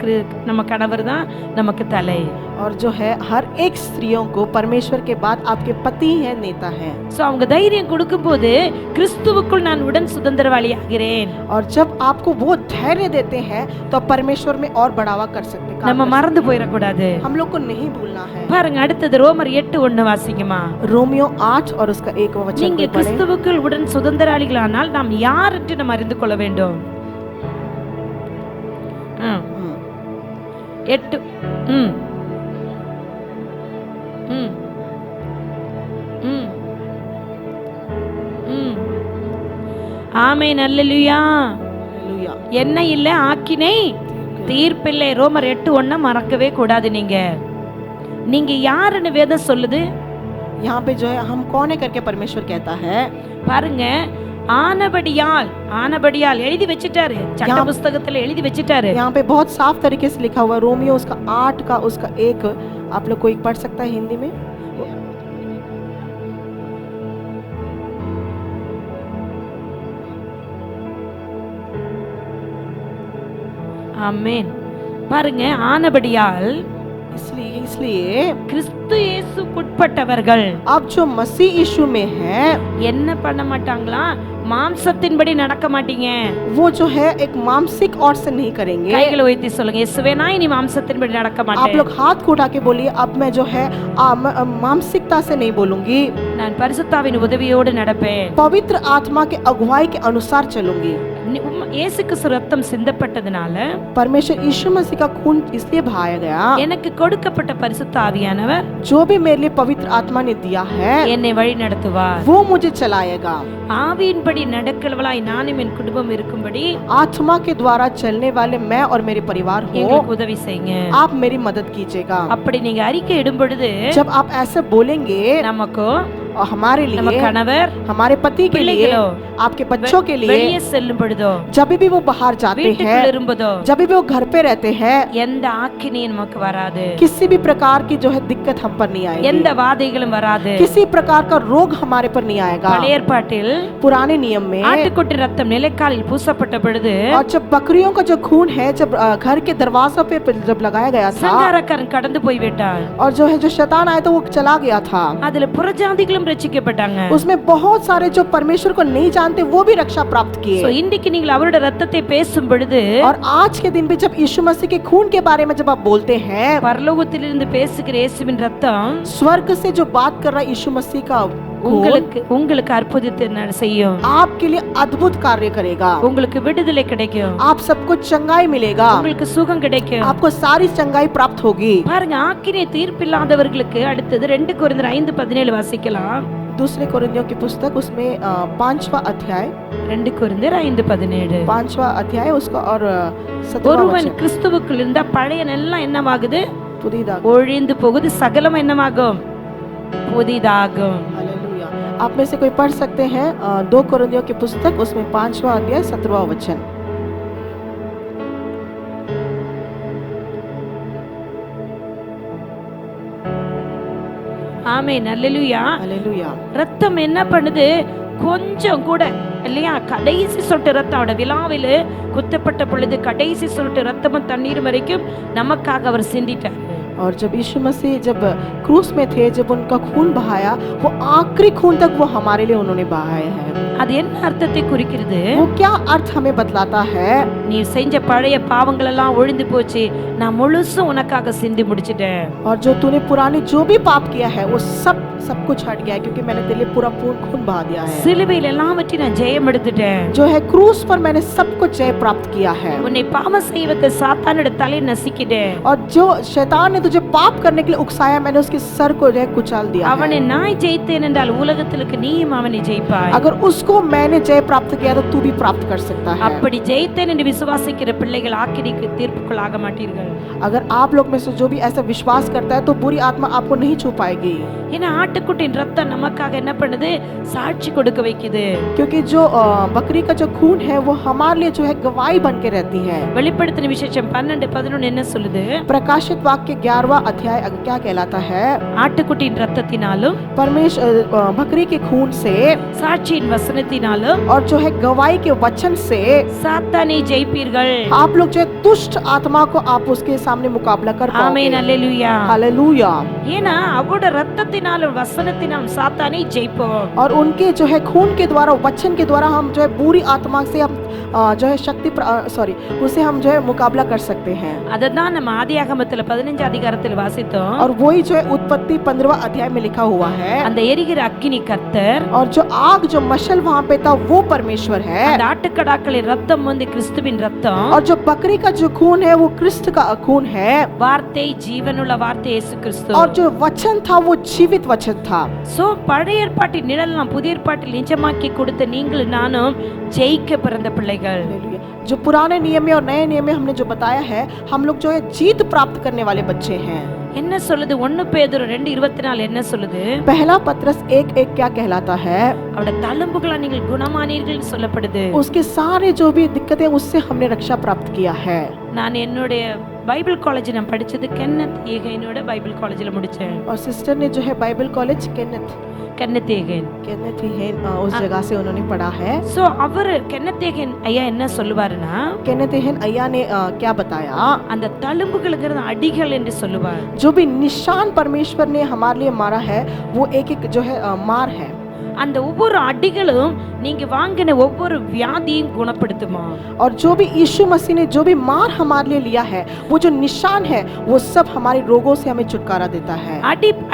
நம்ம கணவர் தான் நமக்கு தலை. और जो है हर एक स्त्रियों को परमेश्वर के बाद आपके पति है, नेता है। சோ அவங்க தைரியம் கொடுக்கும்போது கிறிஸ்துவுக்குள் நான் உடன் சுதந்திரவாளி ஆகிறேன். और जब आपको वो धैर्य देते हैं तो परमेश्वर में और बढ़ावा कर सकते हैं। நம்ம மறந்து போயிட கூடாது. हम लोग को नहीं भूलना है। பாருங்க அடுத்தது ரோமர் 8:1 வாசிங்கமா. रोमियो 8 और उसका 1 वचन நீங்க को पढ़ें। கிறிஸ்துவுக்குள் உடன் சுதந்திரவாளிகளானால் நாம் யார் என்று நாம் அறிந்து கொள்ள வேண்டும். 8 ஆமென் அல்லேலூயா. हालेलुया। என்ன இல்ல ஆக்கினை தீர்ப்பில்லை. ரோமர் 8:1 மறக்கவே கூடாது. நீங்க யாருன்னு வேதம் சொல்லுது. यहाँ पे जो है हम कौन है करके परमेश्वर कहता है। பாருங்க ஆனபடியால் எழுதி வச்சிட்டாரு, சட்ட புஸ்தகத்துல எழுதி வச்சிட்டாரு. यहाँ पे बहुत साफ तरीके से लिखा हुआ है। रोमियो उसका 8 का उसका 1 आप लोग कोई पढ़ सकता है हिंदी में। ஆமென். பாருங்க ஆனபடியால் इसलिए கிறிஸ்து இயேசுக்குட்பட்டவர்கள் अब जो मसीह यीशु में है என்ன பண்ண மாட்டாங்களா, மாம்சத்தின்படி நடக்க மாட்டீங்க. वो जो है एक मानसिक और से नहीं करेंगे। கைகளை உயர்த்தி சொல்லுங்க, இயேசுவே நான் இனி மாம்சத்தின்படி நடக்க आप மாட்டேன். लोग हाथ को उठा के बोलिए, अब मैं जो है मानसिकता से नहीं बोलूंगी, நான் பரிசுத்தாவின் உதவியோடு நடப்பேன். पवित्र आत्मा के अगुवाई के अनुसार चलूंगी। இயேசு கிறிஸ்து ரத்தம் சிந்தப்பட்டதனால परमेश्वर यीशु मसीह का खून इसलिए बहाया गया, எனக்கு கொடுக்கப்பட்ட பரிசுத்த ஆவியானவர் जो भी मेरे लिए पवित्र आत्मा ने दिया है என்னை வழி நடத்துவார். वो मुझे चलाएगा। ஆவியின்படி நடக்கிறவளாய் நானும் என் குடும்பம் இருக்கும்படி आत्मा के द्वारा चलने वाले मैं और मेरे परिवार हो, எங்களுக்கு உதவி செய்யுங்க. आप मेरी मदद कीजिएगा। அப்படி நீங்க அறிக்கை இடும் பொழுது जब आप ऐसे बोलेंगे நமக்கு और हमारे நம்ம लिए, கணவர் हमारे पति के लिए, பிள்ளைகளோ, आपके बच्चों के लिए, வெளியே செல்லும் பொழுதோ, जब भी वो बाहर जाते வீட்டுக்குள்ள हैं, இருப்பதோ, जब भी वो घर पे रहते हैं, எந்த ஆக்கினியும் நமக்கு வராது, किसी भी प्रकार की जो है दिक्कत हम पर नहीं எந்த आएगी, வாதைகளும் வராது. किसी प्रकार का रोग हमारे पर नहीं आएगा। பழைய ஏற்பாட்டில் पुराने नियम में ஆட்டுக்குட்டி ரத்தம் நிலைக்காலில் பூசப்பட்ட பொழுது और जब बकरियों का जो खून है जब घर के दरवाजों पे जब लगाया गया था, சங்காரக்காரன் கடந்து போய் விட்டான். और जो है जो शैतान आया तो वो चला गया था, அதுல புறஜாதிகளும் ரட்சிக்கப்பட்டாங்க. उसमें बहुत सारे जो परमेश्वर को नहीं जानते वो भी रक्षा प्राप्त சோ किए। இன்றைக்கு நீங்கள் அவருடைய ரத்தத்தை பேசும் பொழுது, और आज के दिन भी जब यीशु मसीह के खून के बारे में जब आप बोलते हैं, பரலோகத்திலிருந்து பேசுகிற இயேசுவின் ரத்தம் स्वर्ग से जो बात कर रहा है यीशु मसीह का खून உங்களுக்கு அற்புதத்தை செய்யும். आपके लिए अद्भुत कार्य करेगा। உங்களுக்கு விடுதலை கிடைக்கும், आप सबको चंगाई मिलेगा, உங்களுக்கு சுகம் கிடைக்கும். आपको सारी चंगाई प्राप्त होगी। பாருங்க ஆக்கினை தீர்ப்பில்லாதவர்களுக்கு அடுத்தது 2 கொரிந்தியர் 5:17 வாசிக்கலாம். दूसरे कोरिन्थियों की पुस्तक उसमें 5वां अध्याय 2 கொரிந்தியர் 5:17 5वां अध्याय उसका और 7वां ஒருவன் वचन கிறிஸ்துவுக்குள் இருந்தா பழைய எல்லாம் என்னவாகுது, पुदीदा। ஒழிந்து போகுது, சகலம் என்னவாகும், புதிதாகும். हालेलुया। आप में से कोई पढ़ सकते हैं 2 कोरिन्थियों की पुस्तक उसमें 5वां अध्याय 17वां वचन। ஆமென் அல்லேலூயா. हालेलुया। ரத்தம் என்ன பண்ணுது, கொஞ்சம் கூட இல்லையா, கடைசி சொட்டு ரத்தம் அவட விழாவில் குத்தப்பட்ட பொழுது கடைசி சொட்டு ரத்தமும் தண்ணீரும் வரைக்கும் நமக்காக அவர் சிந்திட்டார். और जब यीशु मसीह जब क्रूस में थे, जब उनका खून बहाया, वो आखिरी खून तक वो हमारे लिए उन्होंने बहाया है। அது என்ன அர்த்தத்தை குறிக்கிறது, वो क्या अर्थ हमें बतलाता है? நீ செஞ்ச பழைய பாவங்கள் எல்லாம் ஒழிந்து போச்சு, நான் முழுசும் உனக்காக சிந்தி முடிச்சிட்டேன். और जो तूने पुराने जो भी पाप किया है वो सब कुछ हट गया है, क्योंकि मैंने तेरे लिए पूरा खून बहा दिया है। சிலுவையில் எல்லாவற்றையும் நான் ஜெயம் எடுத்துட்டேன். जो है क्रूस पर मैंने सब कुछ जय प्राप्त किया है। உன்னை பாவம் செய்வதற்கு சாத்தானோட தலையை நசுக்கிட்டேன். और जो शैतान ने तुझे पाप करने के लिए उकसाया, मैंने उसके सर को जो है कुचल दिया है। அவனை நான் ஜெயித்தேன் என்றால் உலகத்திற்கு நீயும் அவனை ஜெயிப்பாய். अगर उसको मैंने जय प्राप्त किया तो तू भी प्राप्त कर सकता है। அப்படி ஜெயித்தேன் என்று விசுவாசிக்கிற பிள்ளைகள் ஆக்கினிக்கு தீர்ப்புக்குள் ஆக மாட்டீர்கள். अगर आप लोग में से जो भी ऐसा विश्वास करता है तो बुरी आत्मा आपको नहीं छू पाएगी, ஏன்னா ஆட்டுக்குட்டியின் ரத்தம் நமக்காக என்ன பண்ணுது? சாட்சி கொடுக்க வைக்குது. क्योंकि जो बकरी का जो खून है वो हमारे लिए जो है गवाही बन के रहती है। வெளிப்படுத்தின விசேஷம் 12:11 என்ன சொல்லுது? प्रकाशित वाक्य 11वां अध्याय क्या कहलाता है? ஆட்டுக்குட்டியின் ரத்தத்தினாலும் बकरी के खून से சாட்சியின் வசனத்தினாலும் और जो है गवाही के वचन से சாத்தானை ஜெயிப்பீர்கள். आप लोग जो है दुष्ट आत्मा को आप उसके सामने मुकाबला कर पाओगे। ஆமென், அல்லேலூயா. हालेलुया। ஏன்னா அவரோட ரத்தத்தினாலும் வசனத்தினாலும் சாத்தானை ஜெயிப்போம். और उनके जो है खून के द्वारा, वचन के द्वारा हम जो है बुरी आत्मा से हम जो है उसे हम जो है मुकाबला कर सकते हैं। அததான் நம்ம ஆதியாகமத்துல 15 அதிகாரத்தில் வாசித்தோம். और वही जो है उत्पत्ति 15वां अध्याय में लिखा हुआ है। அந்த எரிகிற அக்கினி கர்த்தர், और जो आग जो मशल वहां पे था वो परमेश्वर है। அந்த ஆட்டுக்கடாக்களின் ரத்தம் வந்து கிறிஸ்துவின் ரத்தம். और जो बकरी का जो खून है वो क्रिस्त का खून है। வார்த்தை ஜீவனுள்ள வார்த்தை இயேசு கிறிஸ்து. और जो वचन था वो जीवित वचन था। சோ பழைய ஏற்பாட்டின் நிழலாம் புதிய ஏற்பாட்டில் நிஜமாக்கி கொடுத்த நீங்களும் நானும் ஜெயிக்க பிறந்த பிள்ளைகள். जो पुराने नियम में और नए नियम में हमने जो बताया है, हम लोग जो है जीत प्राप्त करने वाले बच्चे हैं। என்ன சொல்லுது? 1 பேதுரு 2:24 என்ன சொல்லுது? पहला पत्रस 1:1 क्या कहलाता है? அவரோட தழும்புகளால் நீங்கள் குணமானீர்கள் சொல்லப்படுது. उसके सारे जो भी दिक्कतें उससे हमने रक्षा प्राप्त किया है। நான் என்னுடைய பைபிள் காலேஜ் நான் படிச்சது கென்னத் ஏகனோட பைபிள் காலேஜ்ல முடிச்சேன். और सिस्टर ने जो है बाइबल कॉलेज கென்னத் ஏகன் उस जगह से उन्होंने पढ़ा है। சோ அவர் கென்னத் ஏகன் ஐயா என்ன சொல்லுவாருன்னா, केनेथ एगन अय्या ने क्या बताया? அந்த தழும்புகளுங்கிறது அடிகள் என்று சொல்லுவார். जो भी निशान परमेश्वर ने हमारे लिए मारा है वो एक एक जो है मार है। அந்த ஒவ்வொரு அடிகளும் நீங்க வாங்கின ஒவ்வொரு வியாதியும் குணப்படுத்துமா? और जो भी यीशु मसीह ने जो भी मार हमारे लिए लिया है, वो जो निशान है वो सब हमारे रोगों से हमें छुटकारा देता है।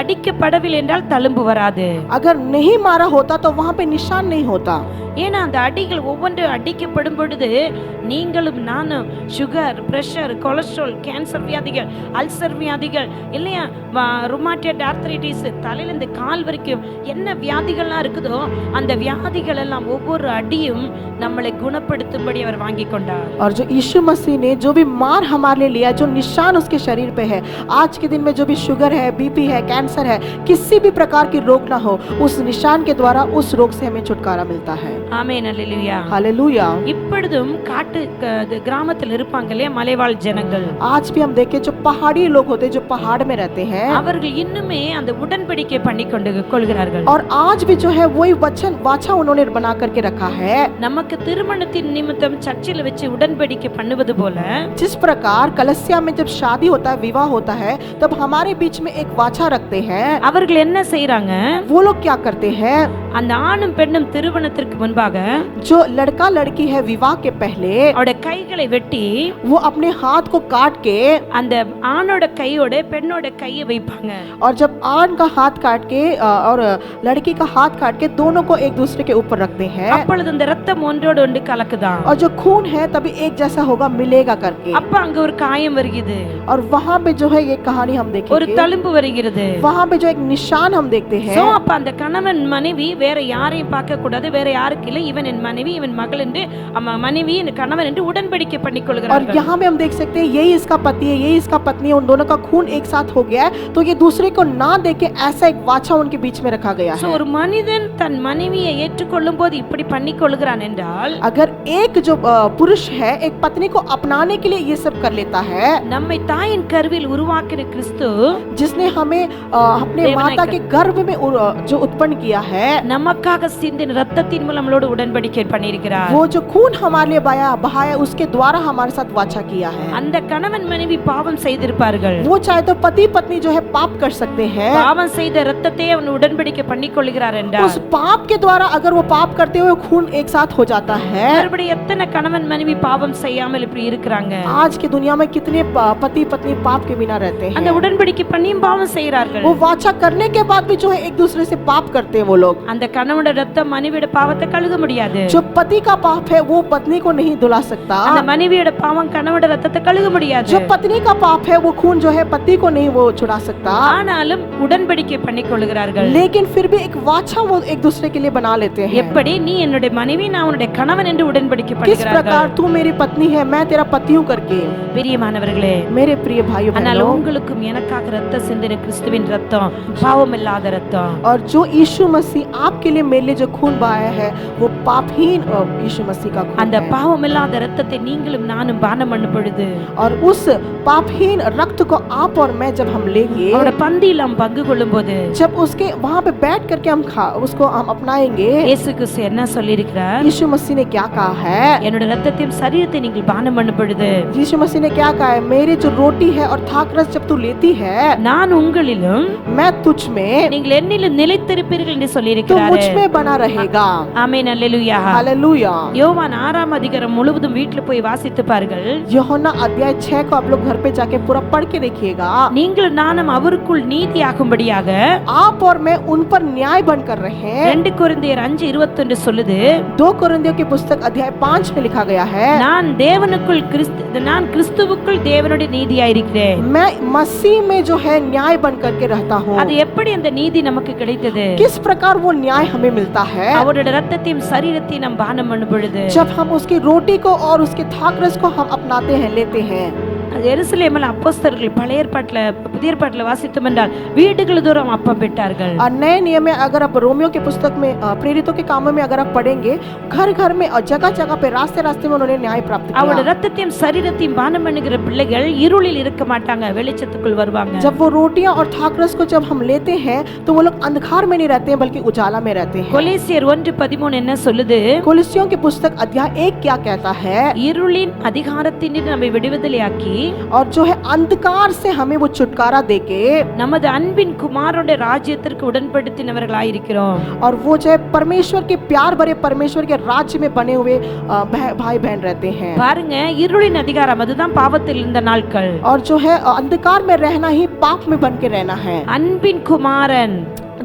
அடிக்கப்படவில்லை என்றால் தழும்பு வராது. अगर नहीं मारा होता तो वहां पे निशान नहीं होता। ஏன்னா அந்த அடிகள் ஒவ்வொன்று அடிக்கப்படும் பொழுது நீங்களும் நானும் சுகர், பிரஷர், கொலஸ்ட்ரால், கேன்சர் வியாதிகள், அல்சர் வியாதிகள் இல்லையா, ருமாட்டட் ஆர்த்ரைட்டிஸ், தலையிலிருந்து கால் வரைக்கும் என்ன வியாதிகள்லாம் இருக்குதோ அந்த வியாதிகள் எல்லாம் ஒவ்வொரு அடியும் நம்மளை குணப்படுத்தும்படி அவர் வாங்கி கொண்டார். और जो यीशु मसीह ने जो भी मार हमारे लिए लिया, जो निशान उसके शरीर पे है, आज के दिन में जो भी शुगर है, बीपी है, कैंसर है, किसी भी प्रकार की रोग ना हो, उस निशान के द्वारा उस रोग से हमें छुटकारा मिलता है। ஆமென், அல்லேலூயா, हालेलुया। இப்பொழுதும் கிராமத்தில் இருப்பாங்க இல்லையா மலைவாழ் ஜனங்கள், आज भी हम देखें जो पहाड़ी लोग होते हैं, जो पहाड़ में रहते हैं, அவர்கள் இன்னுமே அந்த உடன்படிக்கை பண்ணி கொள்கிறார்கள். और आज भी जो है वही वचन वाचा उन्होंने बना करके रखा है। நமக்கு திருமணத்தின் நிமித்தம் சர்ச்சில் வச்சு உடன்படிக்கை பண்ணுவது போல, जिस प्रकार कलसिया में जब शादी होता है, विवाह होता है, तब हमारे बीच में एक वाचा रखते हैं। அவர்கள் என்ன செய்றாங்க? वो लोग क्या करते हैं? அந்த ஆணும் பெண்ணும் திருமணத்திற்கு முன்பாக जो लड़का लड़की है विवाह के पहले அவரோட கைகளை வெட்டி वो अपने हाथ को काट के அந்த ஆணோட கையோட பெண்ணோட கையை வைப்பாங்க. और जब आन का हाथ काट के और लड़की का हाथ काट के दोनों को एक दूसरे के ऊपर रखते हैं। அப்பொழுது அந்த ரத்தம் ஒன்றோடு ஒன்று கலக்குதாம். और जो खून है तभी एक जैसा होगा, मिलेगा करके। அப்ப அங்க ஒரு காயம் வருகிறது, और वहां पे जो है ये कहानी हम ஒரு देखेंगे, தழும்பு வருகிறது. वहां पे जो एक निशान हम देखते हैं। சோ அப்ப அந்த கணவன் மனைவி வேற யாரையும் பார்க்க கூடாது, வேற யாருக்கு இல்லை, இவன் என் மனைவி, இவன் மகள் என்று மனைவி என் கணவன் என்று உடன்படிக்கை பண்ணி और கொள்கிறார்கள். यहाँ पे हम देख सकते हैं यही इसका पति है, यही इसका पत्नी है, उन दोनों का खून एक साथ हो गया है, तो ये दूसरे को ना देके ऐसा एक वाचा उनके बीच में रखा गया சோ है। ஒரு மனிதன் தன் மனைவியை ஏற்றுக்கொள்ளும் போது இப்படி பண்ணி கொள்கிறான் என்றால், अगर एक जो पुरुष है एक पत्नी को अपनाने के लिए ये सब कर लेता है, நம்மை தாயின் கருவில் உருவாக்கின கிறிஸ்து जिसने हमें अपने देवनाय माता के गर्भ में जो उत्पन्न किया है, நமக்காக சிந்தின ரத்தத்தின் மூலம் நம்மளோடு உடன்படிக்கை பண்ணியிருக்கிறார். वो जो खून हमारे लिए बहाया उसके द्वारा हमारे साथ वाचा किया है। அந்த கணவன் மனைவி பாவம் செய்திருப்பார்கள், वो चाहे तो पति पत्नी जो है पाप कर सकते हैं, பாவம் செய்த ரத்தத்தை அவன் உடன்படிக்கை பண்ணி கொள்கிறார் उस என்றால், पाप के द्वारा अगर वो पाप करते हुए खून एक साथ हो जाता है। மறுபடியும் எத்தனை கணவன் மனைவி பாவம் செய்யாமல் இப்படி இருக்கிறாங்க? आज की दुनिया में कितने पति पत्नी पाप के बिना रहते அந்த हैं, உடன்படிக்கை பண்ணியும் பாவம் செய்கிறார்கள். वो वाचा करने के बाद भी जो है एक दूसरे से पाप करते हैं वो लोग। அந்த அந்த கணவனோட ரத்தம் மனைவியோட பாவத்தை கழுக முடியாது. जो पति का पाप है वो पत्नी को नहीं धुला सकता, அந்த மனைவியோட பாவம் கணவனோட ரத்தத்தை கழுக முடியாது. जो पत्नी का पाप है वो खून जो है पति को नहीं वो छुड़ा सकता, ஆனாலும் உடன்படிக்கை பண்ணிக்கொள்கிறார்கள். लेकिन फिर भी एक वाचा वो एक दूसरे के लिए बना लेते हैं। எப்படி நீ என்னுடைய மனைவி நான் உன்னுடைய கணவன் என்று உடன்படிக்கை किस பண்ணுகிறார்கள். प्रकार तू मेरी पत्नी है मैं तेरा पति हूं करके। பிரியமானவர்களே, मेरे प्रिय भाइयों ஆனால் बहनों, உங்களுக்கும் எனக்காக ரத்தம் சிந்தின கிறிஸ்துவின் ரத்தம் பாவம் இல்லாத ரத்தம். और जो यीशु मसीह आपके लिए मेरे लिए जो खून बहाया है वो पापहीन यीशु मसीह का खून அந்த है। பாவம் இல்லாத ரத்தத்தை நீங்களும் நானும் பானம் பண்ணும் பொழுது और उस पापहीन रक्त को आप और मैं जब हम लेंगे, அவரோட பந்தியில் நாம் பங்கு கொள்ளும் போது जब उसके वहां पे बैठ करके हम उसको हम अपनाएंगे, இயேசு கிறிஸ்து என்ன சொல்லியிருக்கிறார்? यीशु मसीह ने क्या कहा है? என்னோட ரத்தத்தையும் சரீரத்தை நீங்கள் பானம் பண்ணும் பொழுது यीशु मसीह ने क्या कहा है? मेरी जो रोटी है और थाक रस जब तू लेती है, நான் உங்களிலும் मैं तुझ में, நீங்கள் என்னிலும் நிலைத்திருப்பீர்கள் என்று तू சொல்லியிருக்கிறார். मुझ में बना रहेगा। ஆமென், அல்லேலூயா. हालेलुया। யோவான் 6ஆம் அதிகாரம் முழுவதும் வீட்ல போய் வாசித்து பாருங்கள். யோहन्ना अध्याय 6 को आप लोग घर पे जाके पूरा पढ़ के देखिएगा। நீங்கள் நானும் அவருக்குள் நீதியாகும்படியாக आप और मैं उन पर न्याय बनकर रहे हैं। 2 கொரிந்தியர் 5:21 சொல்லுது, 2 कोरिन्थियों की पुस्तक अध्याय 5 में लिखा गया है, நான் கிறிஸ்துவுக்குள் தேவனுடைய நீதியாயிருக்கிறேன். मैं मसीह में जो है न्याय बन करके रहता हूँ। அது எப்படி அந்த நீதி நமக்கு கிடைத்தது? किस प्रकार वो न्याय हमें मिलता है? அவரோட ரத்தத்தையும் சரீரத்தையும் நாம் பானம் பண்ணும் பொழுது, जब हम उसकी रोटी को और उसके थाक रस को हम अपनाते हैं, लेते हैं। எருசலேமில் அப்போஸ்தலர்கள் பழைய ஏற்பாட்டில் புதிய ஏற்பாட்டில் வாசித்தோம் என்றால் வீடுகள் தோறும் அப்பம் பெற்றார்கள். और नए नियम में अगर आप रोमियो की पुस्तक में प्रेरितों के कामों में अगर आप पढ़ेंगे, घर घर में और जगह जगह पे रास्ते रास्ते में उन्होंने न्याय प्राप्त அவரோட किया। ரத்தத்தையும் சரீரத்தையும் பானம் பண்ணுகிற பிள்ளைகள் இருளில் இருக்க மாட்டாங்க, வெளிச்சத்துக்குள் வருவாங்க. जब वो रोटियां और थाक रस को जब हम लेते हैं तो वो लोग अंधकार में नहीं रहते हैं बल्कि उजाला में रहते हैं। கொலோசியர் 1:13 என்ன சொல்லுது? कोलोसियों की पुस्तक अध्याय 1 क्या कहता है? இருளின் அதிகாரத்தினின்று நம்மை விடுதலையாக்கி और जो है अंधकार से हमें वो छुटकारा देके நமது அன்பின் குமாரனுடைய ராஜ்யத்திற்கு உடன்படுத்தினவர்களாயிருக்கிறோம். और वो जो है परमेश्वर के प्यार भरे परमेश्वर के राज्य में बने हुए भाई बहन रहते हैं। பாருங்க, இருளின் அதிகாரம் அதுதான் பாவத்தில் இருந்த நாட்கள். और जो है अंधकार में रहना ही पाप में बन के रहना है। அன்பின் குமாரன்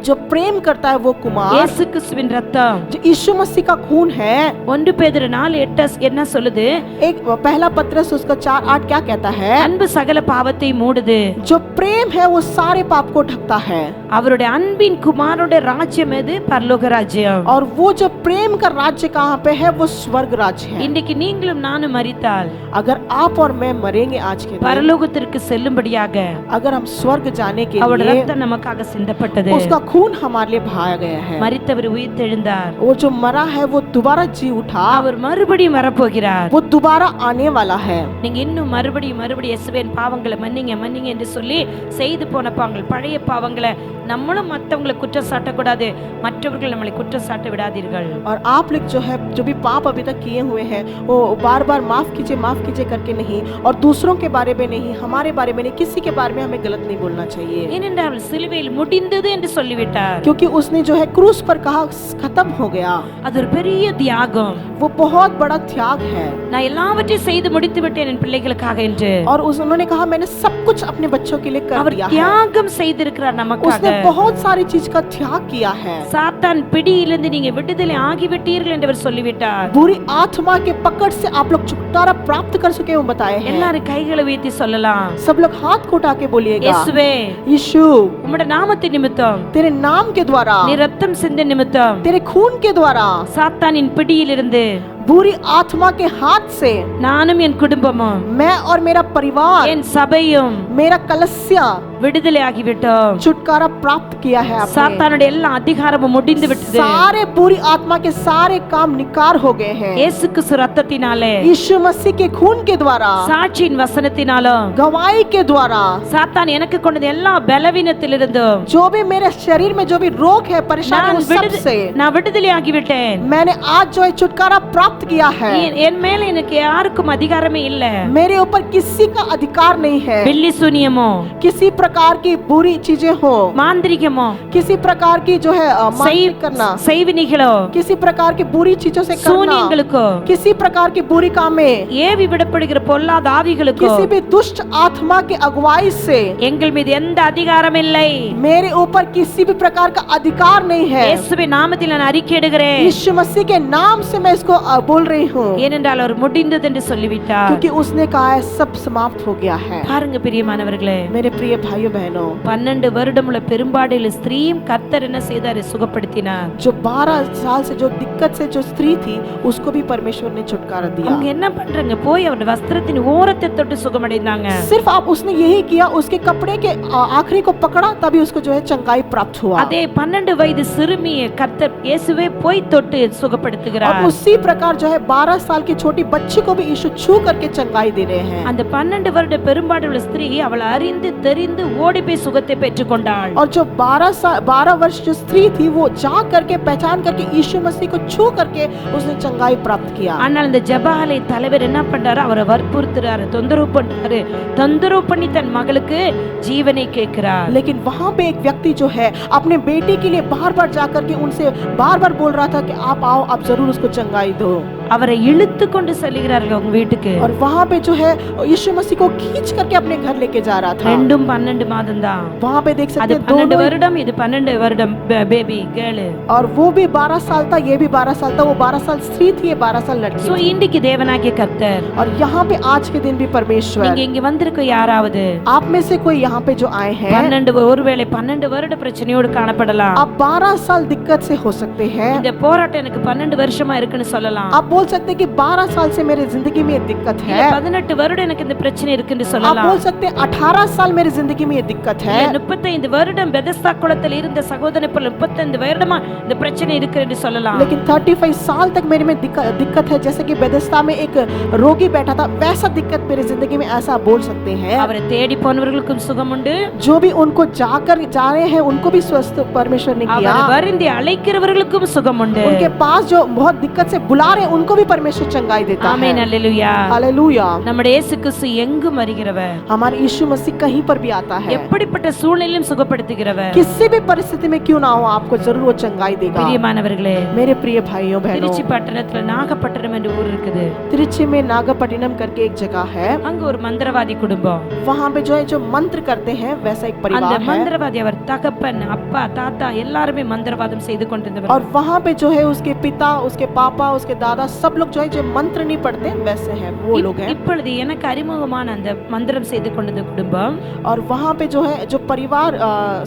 जो प्रेम करता है वो कुमार, இயேசு கிறிஸ்துவின் ரத்தம். जो यीशु मसीह का खून है। 1 பேதுரு 4:8 என்ன சொல்லுது? एक पहला पत्रस उसका 4:8 क्या कहता है? அன்பு சகல பாவத்தை மூடுது. जो प्रेम है वो सारे पाप को ढकता है। அவருடைய அன்பின் குமாரனுடைய ராஜ்யம் எது? பரலோக ராஜ்யம். और वो जो प्रेम का राज्य कहाँ पे है? वो स्वर्ग राज्य है। இன்னைக்கு நீங்களும் நானும் மரித்தால் अगर आप और मैं मरेंगे आज के दिन, பரலோகத்திற்கு செல்லும்படியாக अगर हम स्वर्ग जाने के அவருடைய लिए, ரத்தம் நமக்காக சிந்தப்பட்டது. उसका खून हमारे लिए बहाया गया है। மரித்தவர் உயிர்த்தெழுந்தார். वो जो मरा है वो दोबारा जी उठा, அவர் மறுபடியும் வரப்போகிறார். वो दोबारा आने वाला है। நீங்க இன்னும் மறுபடியும் இயேசுவின் பாவங்களை மன்னிங்க என்று சொல்லி செய்து போன பாவங்கள், பழைய பாவங்களை நம்மளும் மற்றவங்களை குற்றம் சாட்டக்கூடாது, மற்றவர்கள் நம்மளை குற்றம் சாட்ட விடாதீர்கள். और आप लोग जो है जो भी पाप अभी तक किए हुए हैं वो बार बार माफ कीजिए करके नहीं, और दूसरों के बारे में नहीं, हमारे बारे में नहीं, किसी के बारे में हमें गलत नहीं बोलना चाहिए। ஏனென்றால் சிலுவையில் முடிந்தது என்று சொல்லிவிட்டார். क्योंकि उसने जो है क्रूस पर कहा खत्म हो गया। அது ஒரு பெரிய தியாகம். वो बहुत बड़ा त्याग है। நான் எல்லாவற்றையும் செய்து முடித்து விட்டேன் என் பிள்ளைகளுக்காக என்று. और उन्होंने कहा मैंने सब कुछ अपने बच्चों के लिए कर அவர் दिया है। தியாகம் செய்திருக்கிறார் நமக்காக. उसने बहुत सारी चीज का त्याग किया है। சாத்தான் பிடியிலிருந்து நீங்க விடுதலை ஆகிவிட்டீர்கள் என்று அவர் சொல்லிவிட்டார். बुरी आत्मा के पकड़ से आप लोग छुटकारा प्राप्त कर चुके हैं, वो बताए हैं। எல்லாரும் கைகளை உயர்த்தி சொல்லலாம், सब लोग हाथ को उठा के बोलिएगा, இயேசுவே यीशु உம்முடைய நாமத்தின் நிமித்தம், तेरे नाम के द्वारा, நீ ரத்தம் சிந்த நிமித்தம் तेरे खून के द्वारा சாத்தானின் பிடியிலிருந்து बुरी आत्मा के हाथ से நானும் என் குடும்பமும் मैं और मेरा परिवार, என் சபையும் मेरा कलस्या விடுதலை ஆகிவிட்டோம். छुटकारा प्राप्त किया है आपने। சாத்தானுடைய எல்லா அதிகாரமும் முடிந்து விட்டது. सारे बुरी आत्मा के सारे काम निकार हो गए हैं। இயேசு கிறிஸ்து ரத்தத்தினாலே, यीशु मसीह के खून के द्वारा, சாட்சியின் வசனத்தினாலும், गवाही के द्वारा, சாத்தான் எனக்கு கொண்டது எல்லா பலவீனத்திலிருந்தும் जो भी मेरे शरीर में जो भी रोग है, परेशानी, நான் उस सब से நான் விடுதலை ஆகிவிட்டேன். मैंने आज जो है छुटकारा प्राप्त प्राप्त किया है। என் மேல எனக்கு யாருக்கும் அதிகாரமே இல்ல. मेरे ऊपर किसी का अधिकार नहीं है। பில்லி சூனியமோ, किसी प्रकार की बुरी चीजें हो, மாந்திரிகமோ, किसी प्रकार की जो है मानसिक करना, செய்வினிகளோ, किसी प्रकार की बुरी चीजों से करना, சூனியங்களுக்கோ, किसी प्रकार की बुरी काम में, ஏவி விடப்படுகிற பொல்லாத ஆவிகளுக்கோ, किसी भी दुष्ट आत्मा की अगुवाई से எங்கள் மீது எந்த அதிகாரம் இல்லை. मेरे ऊपर किसी भी प्रकार का अधिकार नहीं है। இயேசுவின் நாமத்தில் நான் அறிக்கையிடுகிறேன். यीशु मसीह के नाम से मैं इसको बोल रही हूँ, ஏனென்றால் அவர் முடிந்தது என்று சொல்லிவிட்டார். क्योंकि उसने कहा है सब समाप्त हो गया है। பாருங்க பிரியமானவர்களே, मेरे प्रिय भाइयों बहनों, 12 வருடமுள்ள பெரும்பாடுள்ள ஸ்திரீயும் கர்த்தர் என்ன செய்தார்? சுகப்படுத்தினார். जो 12 साल से जो दिक्कत से जो स्त्री थी उसको भी परमेश्वर ने छुटकारा दिया। அவங்க என்ன பண்றாங்க? போய் அவருடைய வஸ்திரத்தின் ஓரத்தை தொட்டு சுகமடைந்தாங்க. सिर्फ आप उसने यही किया, उसके कपड़े के आखिरी को पकड़ा, तभी उसको जो है चंगाई प्राप्त हुआ। அதே 12 வயது சிறுமியை கர்த்தர் இயேசுவே போய் தொட்டு சுகப்படுத்துகிறார். और उसी प्रकार जो है 12 साल की छोटी बच्ची को भी यीशु छू करके चंगाई दे रहे हैं। அந்த 12 வருட பெரும்பாடுள்ள ஸ்திரீ அவள் அறிந்து தெரிந்து ஓடி போய் சுகத்தை பெற்றுக்கொண்டாள். और जो 12 वर्ष जो स्त्री थी वो जा करके पहचान करके यीशु मसीह को छू करके उसने चंगाई प्राप्त किया। ஆனால் இந்த ஜெபஆலய தலைவர் என்ன பண்றாரு? அவரை வற்புறுத்துறாரு, தொந்தரவு பண்றாரு. தொந்தரவு பண்ணி தன் மகளுக்கு ஜீவனை கேட்கிறார். लेकिन वहां पे एक व्यक्ति जो है अपने बेटे के लिए बार-बार जाकर के उनसे बार-बार बोल रहा था कि आप आओ, आप जरूर उसको चंगाई दो। அவரை இழுத்து கொண்டு செல்கிறார்கள் அவங்க வீட்டுக்கு. और वहां पे जो है यीशु मसीह को खींच करके अपने घर लेके जा रहा था। ரெண்டும் 12 மாதம் தான். वहां पे देख सकते அது हैं 12 दोनों, வருடம், இது 12 வருடம் பேபி கேர்ள். और वो भी 12 साल था, ये भी 12 साल था। वो 12 साल स्त्री थी, ये 12 साल लड़की சோ थी। இன்றைக்கு தேவனாகிய கர்த்தர், और यहाँ पे आज के दिन भी परमेश्वर, நீங்க இங்க வந்திருக்க யாராவது आप में से कोई यहाँ पे जो आए हैं, 12 ஒருவேளை 12 வருட பிரச்சனையோடு காணப்படலாம். आप 12 साल दिक्कत से हो सकते हैं। இந்த போராட்டம் எனக்கு 12 வருஷமா இருக்குன்னு சொல்லலாம். आप बोल सकते हैं कि 12 साल से मेरे जिंदगी में ये दिक्कत இல்ல है। 18 வருடம் எனக்கு இந்த பிரச்சனை இருக்குன்னு आप சொல்லலாம். बोल सकते हैं 18 साल मेरी जिंदगी में ये दिक्कत है। இல்ல 35 வருடம் பெதஸ்தா குளத்தில் இருந்த சகோதரனை போல 35 வருடமா இந்த பிரச்சனை இருக்குன்னு சொல்லலாம். लेकिन 35 साल तक मेरे में दिक्कत है, जैसे कि बेथेस्दा में एक रोगी बैठा था, वैसा दिक्कत मेरी जिंदगी में, ऐसा बोल सकते हैं। அவரை தேடி போனவர்களுக்கும் சுகம் உண்டு. जो भी उनको जाकर जा रहे हैं उनको भी स्वस्थ परमेश्वर ने किया। அவரை வருந்தி அழைக்கிறவர்களுக்கும் சுகம் உண்டு. उनके पास जो बहुत दिक्कत से बुला रहे हैं उनको भी परमेश्वर चंगाई देता ஆமென், है। அல்லேலூயா. हालेलुया। நம்முடைய இயேசு கிறிஸ்து எங்கும் வருகிறவர், हमारे यीशु मसीह कहीं पर भी आता है, எப்படிப்பட்ட சூழ்நிலையிலும் சுகப்படுத்துகிறவர். किसी भी परिस्थिति में क्यों ना हो, आपको जरूर वो चंगाई देगा। பிரியமானவர்களே, मेरे प्रिय भाइयों बहनों, திருச்சி பட்டணத்துல நாகப்பட்டினம் என்ற ஊர் இருக்குது. तिरुचि में नागपट्टिनम करके एक जगह है। அங்க ஒரு மந்திரவாதி குடும்பம். वहाँ पे जो है जो मंत्र करते हैं वैसा एक அந்த परिवार है। மந்திரவாதி அவர் தகப்பன், அப்பா, தாத்தா எல்லாருமே மந்திரவாதம் செய்து கொண்டிருந்தவர். और वहाँ पे जो है उसके पिता, उसके पापा, उसके दादा, सब लोग जो है जो मंत्र नहीं पढ़ते वैसे हैं, वो लोग हैं। இப்பொழுது எனக்கு அறிமுகமான அந்த மந்திரம் செய்து கொண்டிருந்த குடும்பம், और वहाँ पे जो है जो परिवार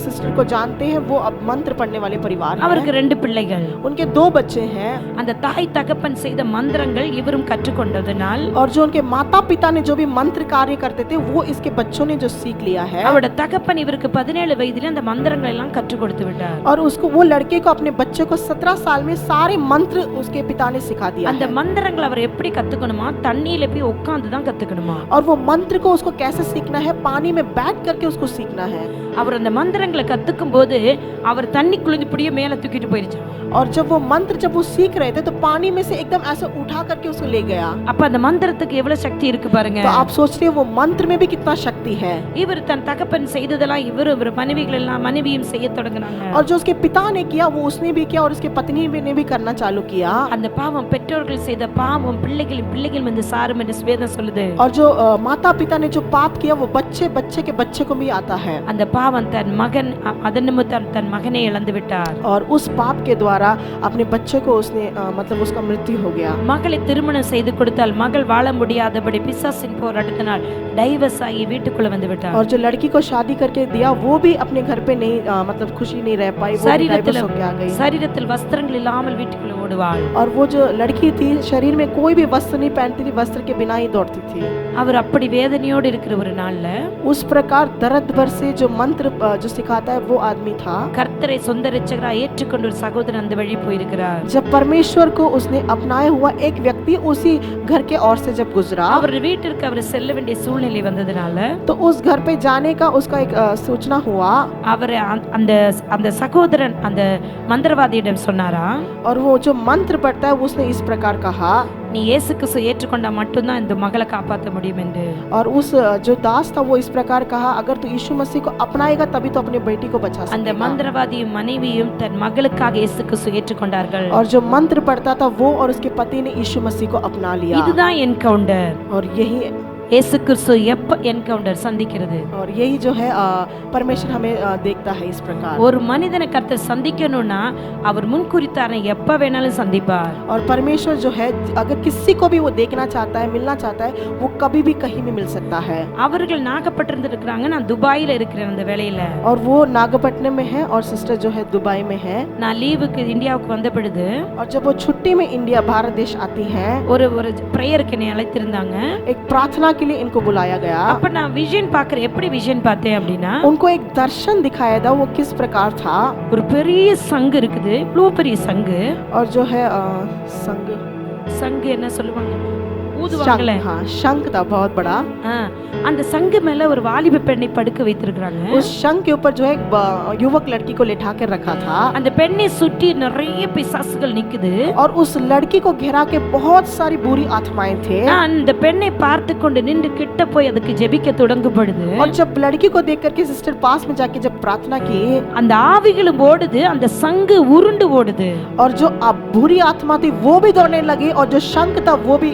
सिस्टर को जानते हैं वो अब मंत्र पढ़ने वाले परिवार அவருக்கு हैं। 2 பிள்ளைகள். उनके 2 बच्चे हैं। அந்த தாய் தகப்பன் செய்த மந்திரங்கள் இவரும் கற்றுக்கொண்டதனால் और जो उनके माता पिता ने जो भी मंत्र कार्य करते थे वो इसके बच्चों ने जो सीख लिया है। அவரோட தகப்பன் இவருக்கு 17 வயதிலே அந்த மந்திரங்கள் எல்லாம் கற்றுக் கொடுத்து விட்டார். और उसको वो लड़के को अपने बच्चे को 17 साल में सारे मंत्र उसके पिता ने सिखा दिया அந்த है। மந்திரங்கள் அவர் எப்படி கத்துக்கணுமா? தண்ணியில போய் உட்கார்ந்து தான் கத்துக்கணுமா? और वो मंत्र को उसको कैसे सीखना है? पानी में बैठ करके उसको सीखना है। அவர் அந்த மந்திரங்களை கத்துக்கும் போது அவர் தண்ணிக்குள்ள இப்படியே மேல தூக்கிட்டு போயிருச்சு. और जब वो मंत्र जब वो सीख रहे थे तो पानी में से एकदम ऐसे उठा करके उसको ले गया। அப்ப அந்த மந்திரத்துக்கு எவ்வளவு சக்தி இருக்கு பாருங்க. तो आप सोच रहे हो वो मंत्र में भी कितना शक्ति है। இவர் தன் தகப்பன் செய்ததெல்லாம் இவர் மனைவிகள் எல்லாம் மனைவியும் செய்ய தொடங்கினாங்க. और जो उसके पिता ने किया वो उसने भी किया और उसके पत्नी ने भी करना चालू किया। அந்த பாவம் பெற்றோர்கள் செய்த பாவம் பிள்ளைகள் வந்து சாரும் என்று வேதம் சொல்லுது. और जो माता पिता ने जो पाप किया वो बच्चे के बच्चे को भी आता है। அந்த பாவம் தன் மகன் அதன் நிமித்தம் தன் மகனை இழந்து விட்டார். और उस पाप के द्वारा अपने बच्चे को उसने मतलब उसका मृत्यु हो गया। மகளை திருமணம் செய்து கொடுத்தால் மகள் வாழ முடியாதபடி பிசாசின் போராட்டத்தினால் டைவர்ஸ் ஆகி வீட்டுக்குள்ள வந்து விட்டார். और जो लड़की को शादी करके दिया वो भी अपने घर पे नहीं मतलब खुशी नहीं रह पाई, वो डाइवर्स हो के आ गई। சரீரத்தில் வஸ்திரங்கள் இல்லாமல் வீட்டுக்குள்ள ஓடுவாள். और वो जो लड़की थी शरीर में कोई भी वस्त्र नहीं पहनती थी, वस्त्र के बिना ही दौड़ती थी। அவர் அப்படி வேதனையோடு இருக்கிற ஒரு நாள்ல उस प्रकार दर्द भर से जो मंत्र जो सिखाता है वो आदमी था। கர்த்தரை சொந்த இரட்சகராய் ஏற்றுக்கொண்ட ஒரு சகோதரன் அந்த வழி போயிருக்கிறார். जब परमेश्वर को उसने अपनाया हुआ एक व्यक्ति उसी घर के ओर से जब गुजरा, அவர் வீட்டிற்கு அவர் செல்ல வேண்டிய சூழ்நிலை வந்ததனால तो उस घर पे जाने का उसका एक सूचना हुआ। அவர் அந்த அந்த சகோதரன் அந்த மந்திரவாதியிடம் சொன்னாரா, और वो जो मंत्र पढ़ता है उसने इस प्रकार कहा, நீ இயேசு கிறிஸ்துவை ஏற்றுக்கொண்டா மட்டும்தான் இந்த மகளை காப்பாற்ற முடியும் என்று. और उस जो दास था वो इस प्रकार कहा, अगर तू यीशु मसीह को अपनाएगा तभी तो अपनी बेटी को बचा அந்த सकेगा। மந்திரவாதியும் மனைவியும் தன் மகளுக்காக இயேசு கிறிஸ்துவை ஏற்றுக்கொண்டார்கள். और जो मंत्र पढ़ता था वो और उसके पति ने यीशु मसीह को अपना लिया। இதுதான் என்கவுண்டர். और यही இயேசு கிறிஸ்து எப்ப என்கவுண்டர் சந்திக்கிறது? और यही जो है परमेश्वर हमें देखता है इस प्रकार। ஒரு மனிதனை கர்த்தர் சந்திக்கணும்னா அவர் முன்குறித்தாரனை எப்ப வேணாலும் சந்திப்பார். और परमेश्वर जो है अगर किसी को भी वो देखना चाहता है, मिलना चाहता है, वो कभी भी कहीं भी मिल सकता है। அவர்கள் நாகப்பட்டினத்துல இருக்காங்க, நான் துபாயில இருக்கிறேன் அந்த வேளையில. और वो नागपट्टनम में है और सिस्टर जो है दुबई में है। நான் லீவுக்கு இந்தியாவுக்கு வந்த பொழுது और जब वो छुट्टी में इंडिया भारत देश आती हैं, ஒரு பிரேயருக்கு என்னை அழைத்திருந்தாங்க. एक प्रार्थना के लिए इनको बुलाया गया। அப்ப நான் விஷன் பார்க்கறேன். எப்படி விஷன் பார்த்தேன் அப்படின்னா, उनको एक दर्शन दिखाया था। वो किस प्रकार था? ஒரு பெரிய சங்கு இருக்குது, இவ்வளவு பெரிய சங்கு. और जो है संग சங்கு என்ன சொல்லுவாங்க, ஊதுவாங்கல. हाँ, शंख था बहुत बड़ा। அந்த சங்கு மேல ஒரு வாலிப பெண்ணை படுக்க வைத்திருக்காங்க. उस शंख के ऊपर जो है एक युवक लड़की को लेटा कर रखा था। அந்த பெண்ணை சுற்றி நிறைய பிசாசுகள் நிக்குது. और उस लड़की को घेरा के बहुत सारी बुरी आत्माएं थे। நான் அந்த பெண்ணை பார்த்து கொண்டு நின்று கிட்ட போய் அதுக்கு ஜெபிக்க தொடங்கும்பொழுது, और जब लड़की को देख करके सिस्टर पास में जाके जब प्रार्थना की, அந்த ஆவிகளும் ஓடுது, அந்த சங்கு உருண்டு ஓடுது. और जो बुरी आत्मा थी वो भी दौड़ने लगी और जो शंख था वो भी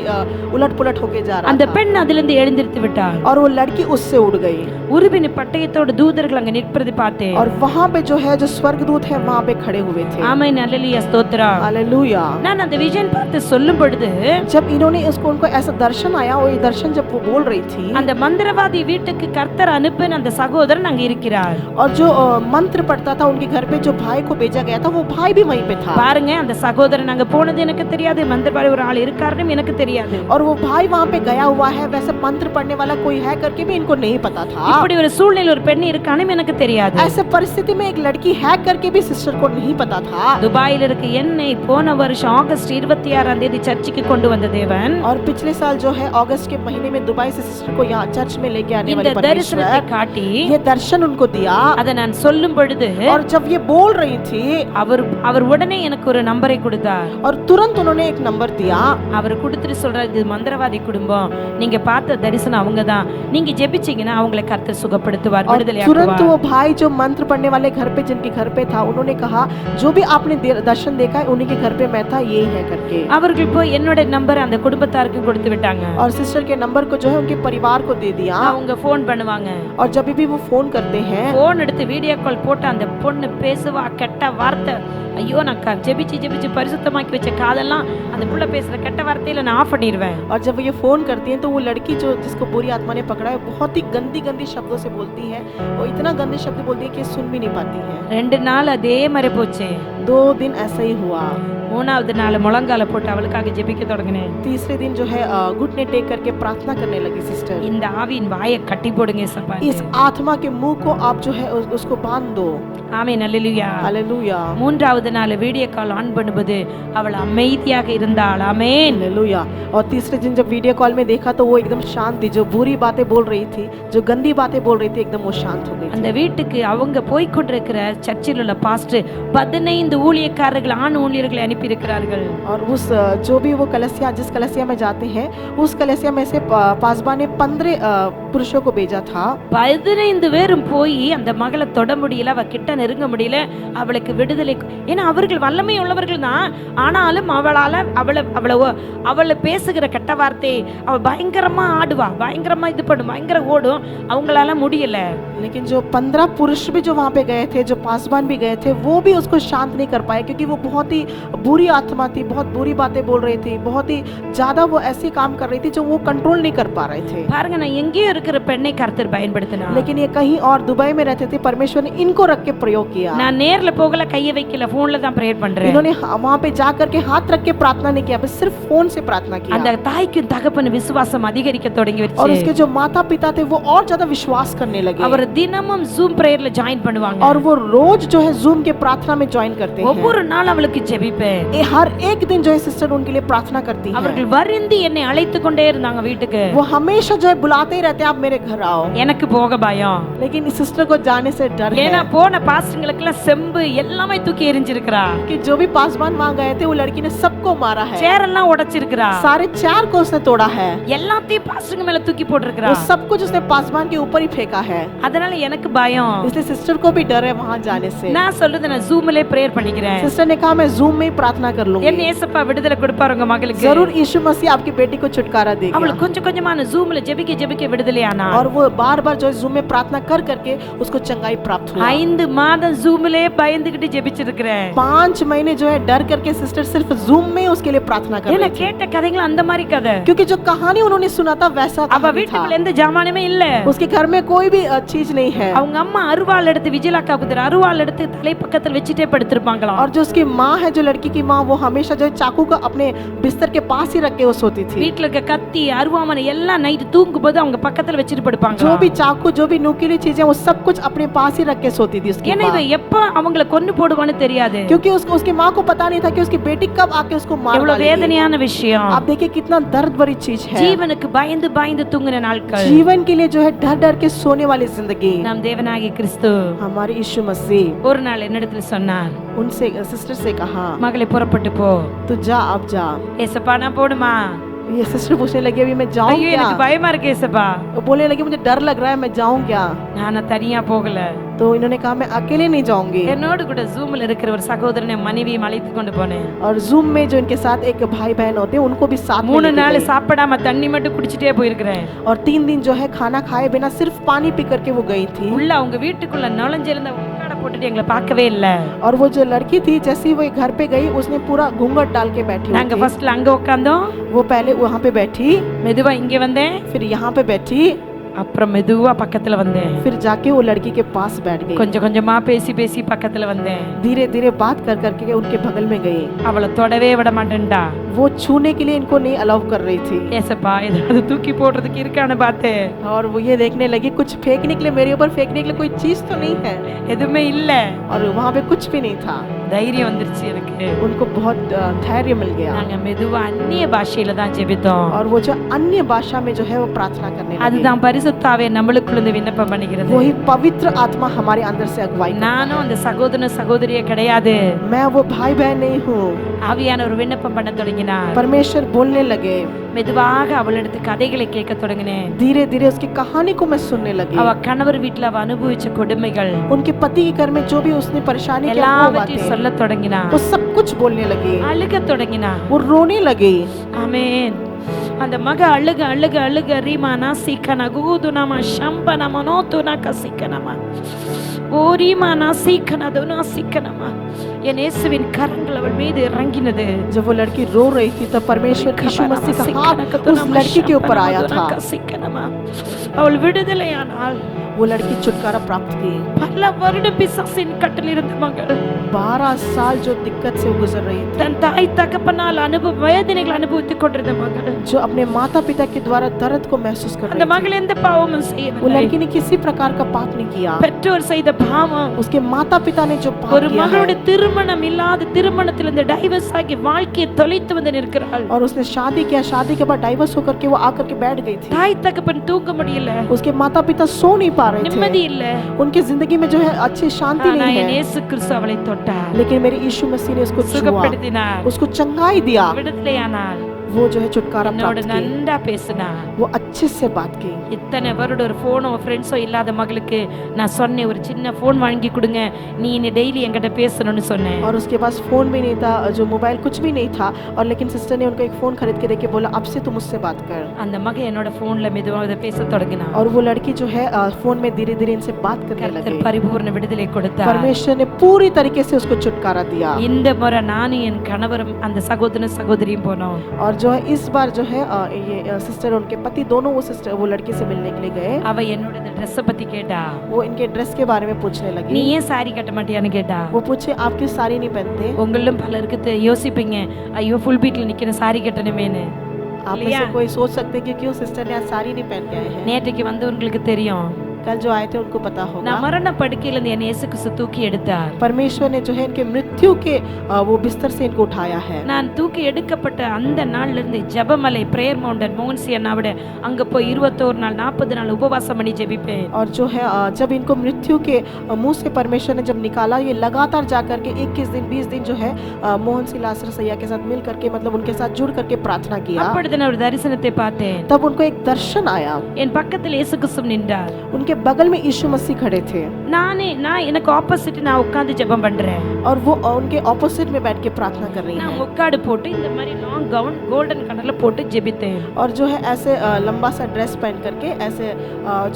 उलट पुलट होके जा रहा அந்த था। பெண் அதிலிருந்து எழுந்திருத்து விட்டாள். और वो लड़की उससे उड़ गई। உருவின் பட்டயத்தோட தூதர்கள் அங்க நிற்பதை பார்த்தேன். और वहां पे जो है जो स्वर्गदूत है वहां पे खड़े हुए थे। ஆமென், அல்லேலூயா, ஸ்தோத்திரம். हालेलुया। நான் அந்த விஷன் பார்த்து சொல்லும் பொழுது, जब इन्होंने उनको ऐसा दर्शन आया, वो ये दर्शन जब वो बोल रही थी, அந்த மந்திரவாதி வீட்டுக்கு கர்த்தர் அனுப்பின அந்த சகோதரன் அங்க இருக்கிறார். और जो मंत्र पढ़ता था उनके घर पे जो भाई को भेजा गया था वो भाई भी वहीं पे था। பாருங்க, அந்த சகோதரன் அங்க போனது எனக்கு தெரியாது, மந்திரவாதி ஒரு ஆள் இருக்காருன்னு எனக்கு தெரியாது. और वो भाई वहां पे गया हुआ है, वैसे मंत्र पढ़ने वाला कोई है करके भी इनको नहीं पता था। இப்படி ஒரு சூழ்நிலையில் ஒரு பெண் இருக்கான்னு எனக்கு தெரியாது. ऐसे परिस्थिति में एक लड़की है करके भी सिस्टर को नहीं पता था। துபாயில இருக்க என்னை போன வருஷம் ஆகஸ்ட் 26ஆம் தேதி சர்ச்சுக்கு கொண்டு வந்த தேவன், और पिछले साल जो है अगस्त के महीने में दुबई से सिस्टर को यहाँ चर्च में लेके आने वाले இந்த தரிசனத்தை परमेश्वर காட்டி ये दर्शन उनको दिया। அதை நான் சொல்லும் பொழுது, और जब ये बोल रही थी, அவர் உடனே எனக்கு ஒரு நம்பரை கொடுத்தார். और तुरंत उन्होंने एक नंबर दिया। அவர் கொடுத்துட்டு சொல்றாரு, இது மந்திரவாதி குடும்பம், நீங்க பார்த்த தரிசனம் அவங்கதான், நீங்க ஜெபிச்சீங்கன்னா அவங்களை கர்த்தர் சுகப்படுத்துவார், और விடுதலை तुरंत ஆக்குவார். वो भाई जो मंत्र पढ़ने वाले घर पे जिनके घर पे था, उन्होंने कहा जो भी आपने दर्शन देखा है उन्हीं के घर पे मैं था, यही है करके। அவர்கள் போய் என்னோட நம்பர் அந்த குடும்பத்தாருக்கு கொடுத்து விட்டாங்க. और सिस्टर के नंबर को जो है उनके परिवार को दे दिया। அவங்க ஃபோன் பண்ணுவாங்க. और जब भी वो फोन करते हैं, ஃபோன் எடுத்து வீடியோ கால் போட்டு அந்த பொண்ணு பேசுவா கெட்ட வார்த்தை. ஐயோ, நான் ஜெபிச்சு பரிசுத்தமாக்கி வச்ச காதெல்லாம் அந்த புள்ள பேசுற கெட்ட வார்த்தையில நான் ஆஃப் பண்ணிடுவேன். और जब ये फोन करती हैं तो वो लड़की जो जिसको बुरी आत्मा ने पकड़ा है बहुत ही गंदी शब्दों से बोलती है। वो इतना गंदे शब्द बोलती है कि सुन भी नहीं पाती है। 2 நாள் அதே மாதிரி போச்சு. 2 दिन ऐसा ही हुआ। 3வது நாள் முழங்கால போட்டு அவளுக்காக ஜெபிக்க தொடங்கினேன். तीसरे दिन जो है घुटने टेक करके प्रार्थना करने लगी सिस्टर। இந்த ஆவியின் வாயை கட்டி போடுங்க சப்பா. इस आत्मा के मुंह को आप जो है उसको बांध दो। ஆமென், அல்லேலூயா, हालेलुया। 3வது நாள் வீடியோ கால் ஆன் பண்ணும்போது அவள் அமைதியாக இருந்தாள். ஆமென், हालेलुया। और तीसरे दिन जब वीडियो कॉल में देखा तो वो एकदम शांत थी। जो बुरी बातें बोल रही थी, जो गंदी बातें बोल रही थी, एकदम वो शांत हो गई அந்த வீட்டுக்கு அவங்க போய் கொண்டிருக்கிற சர்ச்சில் உள்ள பாஸ்டர் 15 ஊழியக்காரர்கள், ஆண் ஊழியர்களை அனுப்பி இருக்கிறார்கள். और उस जो भी वो कलसिया जिस कलसिया में जाते हैं, उस कलसिया में से पासबा ने 15 पुरुषों को भेजा था। 15 பேரும் போய் அந்த மகளை தொட முடியல, அவ கிட்ட நெருங்க முடியல, அவளுக்கு விடுதலை. ஏன்னா அவர்கள் வல்லமை உள்ளவர்கள் தான், ஆனாலும் அவளை பேசுகிற கெட்ட வார்த்தை, அவ பயங்கரமா ஆடுவா, பயங்கரமா இது பண்ணும், பயங்கர ஓடும், அவங்களால முடியல. लेकिन जो 15 पुरुष भी जो वहाँ पे गए थे, जो पासबान भी गए थे, वो भी उसको शांत नहीं कर पाए क्योंकि वो बहुत ही बुरी आत्मा थी, बहुत बुरी बातें बोल रही थी, बहुत ही ज्यादा वो ऐसे काम कर रही थी जो वो कंट्रोल नहीं कर पा रहे थे। பாருங்க, நான் எங்கேயோ இருக்கிற பெண்ணை கர்த்தர் பயன்படுத்தினார். लेकिन ये कहीं और दुबई में रहते थे, परमेश्वर ने इनको रख के प्रयोग किया। நான் நேர்ல போகல, கைய வைக்கல, போன்ல தான் பிரேயர் பண்றேன். इन्होंने वहाँ पे जा करके हाथ रख के प्रार्थना नहीं किया, बस सिर्फ फोन से प्रार्थना किया। அந்த தாய்க்கும் தகப்பன் விசுவாசம் அதிகரிக்க தொடங்கி और விடுச்சு. उसके जो माता पिता थे वो और ज्यादा विश्वास करने लगे। அவர் தினமும் ஜூம் பிரேயர்ல ஜாயின் பண்ணுவாங்க. और वो रोज जो है जूम के प्रार्थना में ज्वाइन करते हैं। ஒவ்வொரு நாள் அவளுக்கு ஜெபிப்பேன். हर एक दिन जो है सिस्टर उनके लिए प्रार्थना करती है। அவர்கள் வருந்தி என்னை அழைத்து கொண்டே இருந்தாங்க வீட்டுக்கு. वो हमेशा जो है बुलाते ही रहते, आप आप मेरे घर आओ। எனக்கு போக பயம். लेकिन इस सिस्टर को जाने से डर ஏன்னா है போன பாஸ்டர்களுக்கெல்லாம் செம்பு எல்லாமே தூக்கி எரிஞ்சிருக்கிறா. कि जो भी पासवान वहां गए थे वो लड़की ने सबको मारा है, சேர் எல்லாம் உடைச்சிருக்கிறா. सारे चेयर को उसने तोड़ा है, எல்லாத்தையும் பாஸ்டருங்க மேல தூக்கி போட்டுருக்கிறா. वो सब कुछ उसने पासवान के ऊपर ही फेंका है। அதனால எனக்கு பயம். इसलिए सिस्टर को भी डर है वहां जाने से। நான் சொல்றது நான் ஜூம்லயே பிரேயர் பண்ணிக்கிறேன். सिस्टर ने कहा मैं जूम में ही प्रार्थना कर लूंगी, என்ன ஏசப்பா விடுதலை கொடுப்பாரு உங்க மகளுக்கு. जरूर यीशु मसीह आपकी बेटी को छुटकारा देगा। அவளுக்கு கொஞ்சம் கொஞ்சமா ஜூம்ல ஜெபிக்க ஜெபிக்க விடுதலையானா. और वो बार बार जो जूम में प्रार्थना कर करके उसको चंगाई प्राप्त हुआ। 5 மாதம் ஜூம்லயே பயந்துகிட்டு ஜெபிச்சிருக்கிறேன். 5 महीने जो है डर करके सिस्टर सिर्फ जूम में उसके लिए प्रार्थना कर என்ன रही थी, கேட்ட கதைகள் அந்த மாதிரி கதை. क्योंकि जो कहानी उन्होंने सुना था वैसा அவ कहानी था। வீட்டுக்குள்ள எந்த ஜாமானுமே இல்ல. उसके घर में कोई भी चीज नहीं है। அவங்க அம்மா அருவாள் எடுத்து விஜயலாக்கா குதிர அருவாள் எடுத்து தலை பக்கத்துல வச்சிட்டே படுத்திருப்பாங்களாம். और जो उसकी माँ है, जो लड़की की माँ, वो हमेशा जो है चाकू को अपने बिस्तर के पास ही रख के वो सोती थी। வீட்ல இருக்க கத்தி அருவாமனை எல்லாம் நைட் தூங்கும்போது அவங்க பக்கத்துல வச்சிட்டு படுப்பாங்க. जो भी चाकू, जो भी नुकीली चीजें, वो सब कुछ अपने पास ही रख के सोती थी उसकी ஏன்னா माँ, இவ எப்ப அவங்கள கொன்னு போடுவான்னு தெரியாது. क्योंकि उसको उसकी माँ को पता नहीं था कि उसकी बेटी कब आके उसको मार எவ்வளவு डालेगी। வேதனையான விஷயம். आप देखिए कितना दर्द भरी चीज है। ஜீவனுக்கு பயந்து பயந்து தூங்குன நாட்கள். जीवन के लिए जो है डर डर के सोने वाली जिंदगी। நம் தேவனாகிய கிறிஸ்து हमारे यीशु मसीह ஒரு நாள் என்னிடத்துல சொன்னார், उनसे सिस्टर से कहा மகளே புறப்பட்டு போ. तू जा, अब जा। ஏசப்பா நான் போடுமா? ये सिस्टर पूछने लगी अभी मैं जाऊं ஐயோ क्या? எனக்கு பயமா இருக்கு ஏசப்பா. वो बोलने लगी मुझे डर लग रहा है, मैं जाऊं क्या? நான் தனியா போகல. तो इन्होंने कहा मैं अकेले नहीं जाऊंगी। என்னோடு கூட ஜூம்ல இருக்கிற ஒரு சகோதரனை மனைவியை அழைத்து கொண்டு போனேன். और जूम में जो इनके साथ एक भाई बहन होते हैं उनको भी साथ में 3 लेके நாள் गई। சாப்பிடாம தண்ணி மட்டும் குடிச்சிட்டே போயிருக்கிறேன். और 3 दिन जो है खाना खाए बिना सिर्फ पानी पी करके वो गई थी। உள்ள அவங்க வீட்டுக்குள்ள நுழைஞ்சிருந்த உட்காட போட்டுட்டு எங்களை பார்க்கவே இல்ல. और वो जो लड़की थी जैसे ही वो घर पे गई उसने पूरा घूंघट डाल के बैठी हुई நாங்க थी। ஃபர்ஸ்ட்ல அங்க உட்கார்ந்தோம். वो पहले वहां पे बैठी, மெதுவா இங்க வந்தேன். फिर यहाँ पे बैठी, அப்புறம் மெதுவா பக்கத்துல வந்தேன். फिर जाके वो लड़की के पास बैठ गई। கொஞ்சம் கொஞ்சமா பேசி பேசி பக்கத்துல வந்தேன். धीरे धीरे बात कर करके उनके बगल में गई। அவளை தொடவே விட மாட்டேன்டா. वो छूने के लिए इनको नहीं अलाउ कर रही थी। ஏசப்பா ஏதாவது தூக்கி போடுறதுக்கு இருக்கான்னு பார்த்தேன். और वो ये देखने लगी कुछ फेंकने के लिए, मेरे ऊपर फेंकने के लिए कोई चीज तो नहीं है। எதுவுமே இல்ல. और वहां पे कुछ भी नहीं था। தைரியம் வந்துருச்சு எனக்கு. उनको बहुत धैर्य मिल गया। நாங்க மெதுவா அந்நிய பாஷையில தான் ஜெபித்தோம். और वो जो अन्य भाषा में जो है वो प्रार्थना करने लगी। அதுதான் பரிசுத்தாவே நம்மளுக்குள்ள இருந்து விண்ணப்பம் பண்ணிக்கிறது. वही पवित्र आत्मा हमारे अंदर से अगुवाई करता है। நானும் அந்த சகோதரன் சகோதரியே கிடையாது. मैं वो भाई बहन नहीं हूँ। ஆவியான ஒரு விண்ணப்பம் பண்ண தொடங்கினார். परमेश्वर बोलने लगे। மெதுவாக அவளிடத்து கதைகளை கேட்க தொடங்கினேன். धीरे धीरे उसकी कहानी को मैं सुनने लगी। அவ கணவர் வீட்டுல அவ அனுபவிச்ச கொடுமைகள் उनके पति के घर में जो भी उसने परेशानी किया वो எல்லாவற்றையும் बातें, சொல்ல தொடங்கினா. वो सब कुछ बोलने लगी। அழுக தொடங்கினா. वो रोने लगी। ஆமென். அந்த மக அழுக அழுக அழுக ரீமானா சீக்கனா கூதுனமா ஷம்பனமா நோத்துனா கசிக்கனமா ஓரிமானா சீக்கனா துனா சீக்கனமா என் இயேசுவின் கரங்கள் அவள் மீது இறங்கினது. जब वो लड़की रो रही थी तब परमेश्वर यीशु मसीह का हाथ उस लड़की के ऊपर आया था। அவள் விடுதலையானாள். वो लड़की छुटकारा प्राप्त की। பல வருட பிசாசின் கட்டில் இருந்த மகள் 12 साल जो दिक्कत से वो गुजर रही थी, தன் தாய் தகப்பனால் வேதனைகளை அனுபவித்துக் கொண்டிருந்த மகள், जो अपने माता पिता के द्वारा दर्द को महसूस कर அந்த रही थी। மகள் எந்த பாவமும் वो செய்யவில்லை. लड़की ने किसी प्रकार का पाप नहीं किया। பெற்றோர் செய்த பாவம், उसके माता पिता ने जो पाप ஒரு किया है, மகளுடைய திருமணம் இல்லாத திருமணத்தில் இந்த டைவர்ஸ் ஆகி வாழ்க்கையை தொலைத்து வந்து நிற்கிறாள். और उसने शादी किया, शादी के बाद डाइवर्स होकर के वो आकर के बैठ गई थी। தாய் தகப்பன் தூங்க முடியல, उसके माता पिता सो नहीं पा रहे நிம்மதி थे। இல்ல. उनकी जिंदगी में जो है अच्छी शांति ஆனா नहीं என் है। இயேசு கிறிஸ்து அவளை தொட்டார், लेकिन मेरे यीशु मसीह ने उसको छुआ, சுகப்படுத்தினார், उसको चंगाई दिया। விடுதலையானார். वो जो है छुटकारा என்னோட प्राप्त की। நன்றா பேசினார். वो अच्छे से बात की। இத்தனை வருட ஒரு போனோ ஃப்ரெண்ட்ஸோ இல்லாத மகளுக்கு நான் சொன்னேன், ஒரு சின்ன போன் வாங்கி கொடுங்க, நீ இனி டெய்லி என்கிட்ட பேசணும்னு சொன்னேன். और उसके पास फोन भी नहीं था, जो मोबाइल कुछ भी नहीं था, और लेकिन सिस्टर ने उनको एक फोन खरीद के देके बोला अब से तुम मुझसे बात कर। அந்த மக என்னோட போன்ல மெதுவாக பேச தொடங்கினா. और वो लड़की जो है फोन में धीरे धीरे इनसे बात करने लगी। கர்த்தர் பரிபூர்ண விடுதலை கொடுத்தார். परमेश्वर ने पूरी तरीके से उसको छुटकारा दिया। இந்த முறை நானும் என் கணவரும் அந்த சகோதரன் சகோதரியும் போனோம். और जो है इस बार जो है ये सिस्टर और उनके पति दोनों वो लड़की से मिलने के लिए गए। அவ என்னோட ட்ரெஸ் பத்தி கேட்டா. वो इनके ड्रेस के बारे में पूछने நீ लगी। ஏன் சாரி கட்ட மாட்டியான்னு கேட்டா. वो पूछे आप क्यों साड़ी नहीं पहनते? உங்களும் பலருக்கு யோசிப்பீங்க, ஐயோ ஃபுல் பீட்ல நிக்கிற சாரி கட்டணுமேன்னு. आप में से कोई सोच सकते हैं कि क्यों सिस्टर ने आज साड़ी नहीं पहन के आए हैं। நேற்றுக்கு வந்து உங்களுக்கு தெரியும், कल जो आए थे उनको पता होगा நான் மரண படுக்கையில இருந்து என்னை இயேசு கிறிஸ்து தூக்கி எடுத்தார். परमेश्वर ने जो है इनके मृत्यु के वो बिस्तर से इनको उठाया है நான் தூக்கி எடுக்கப்பட்ட அந்த நாள்ல இருந்து ஜெபமலை பிரேயர் மவுண்டன் மோகன்சி அண்ணாவோட அங்க போய் 21 நாள் 40 நாள் உபவாசம் பண்ணி ஜெபிப்பேன். और जो है जब इनको मृत्यु के मुंह से परमेश्वर ने जब निकाला ये लगातार जाकर के 21 दिन 20 दिन जो है मोहन सी लासरस सैया के साथ मिल करके मतलब उनके साथ जुड़ करके प्रार्थना किया அப்பொழுது நான் ஒரு தரிசனத்தை பார்த்தேன். तब उनको एक दर्शन आया என் பக்கத்தில் இயேசு கிறிஸ்து நின்றார். उनके बगल में यीशु मसीह खड़े थे நான் எனக்கு ஆப்போசிட் நான் உட்கார்ந்து ஜெபம் பண்றேன். और वो उनके ऑपोजिट में बैठ के प्रार्थना कर रही நான் हैं முக்காடு போட்டு இந்த மாதிரி லாங் கவுன் கோல்டன் கலர்ல போட்டு ஜெபித்தேன். और जो है ऐसे लंबा सा ड्रेस पहन करके ऐसे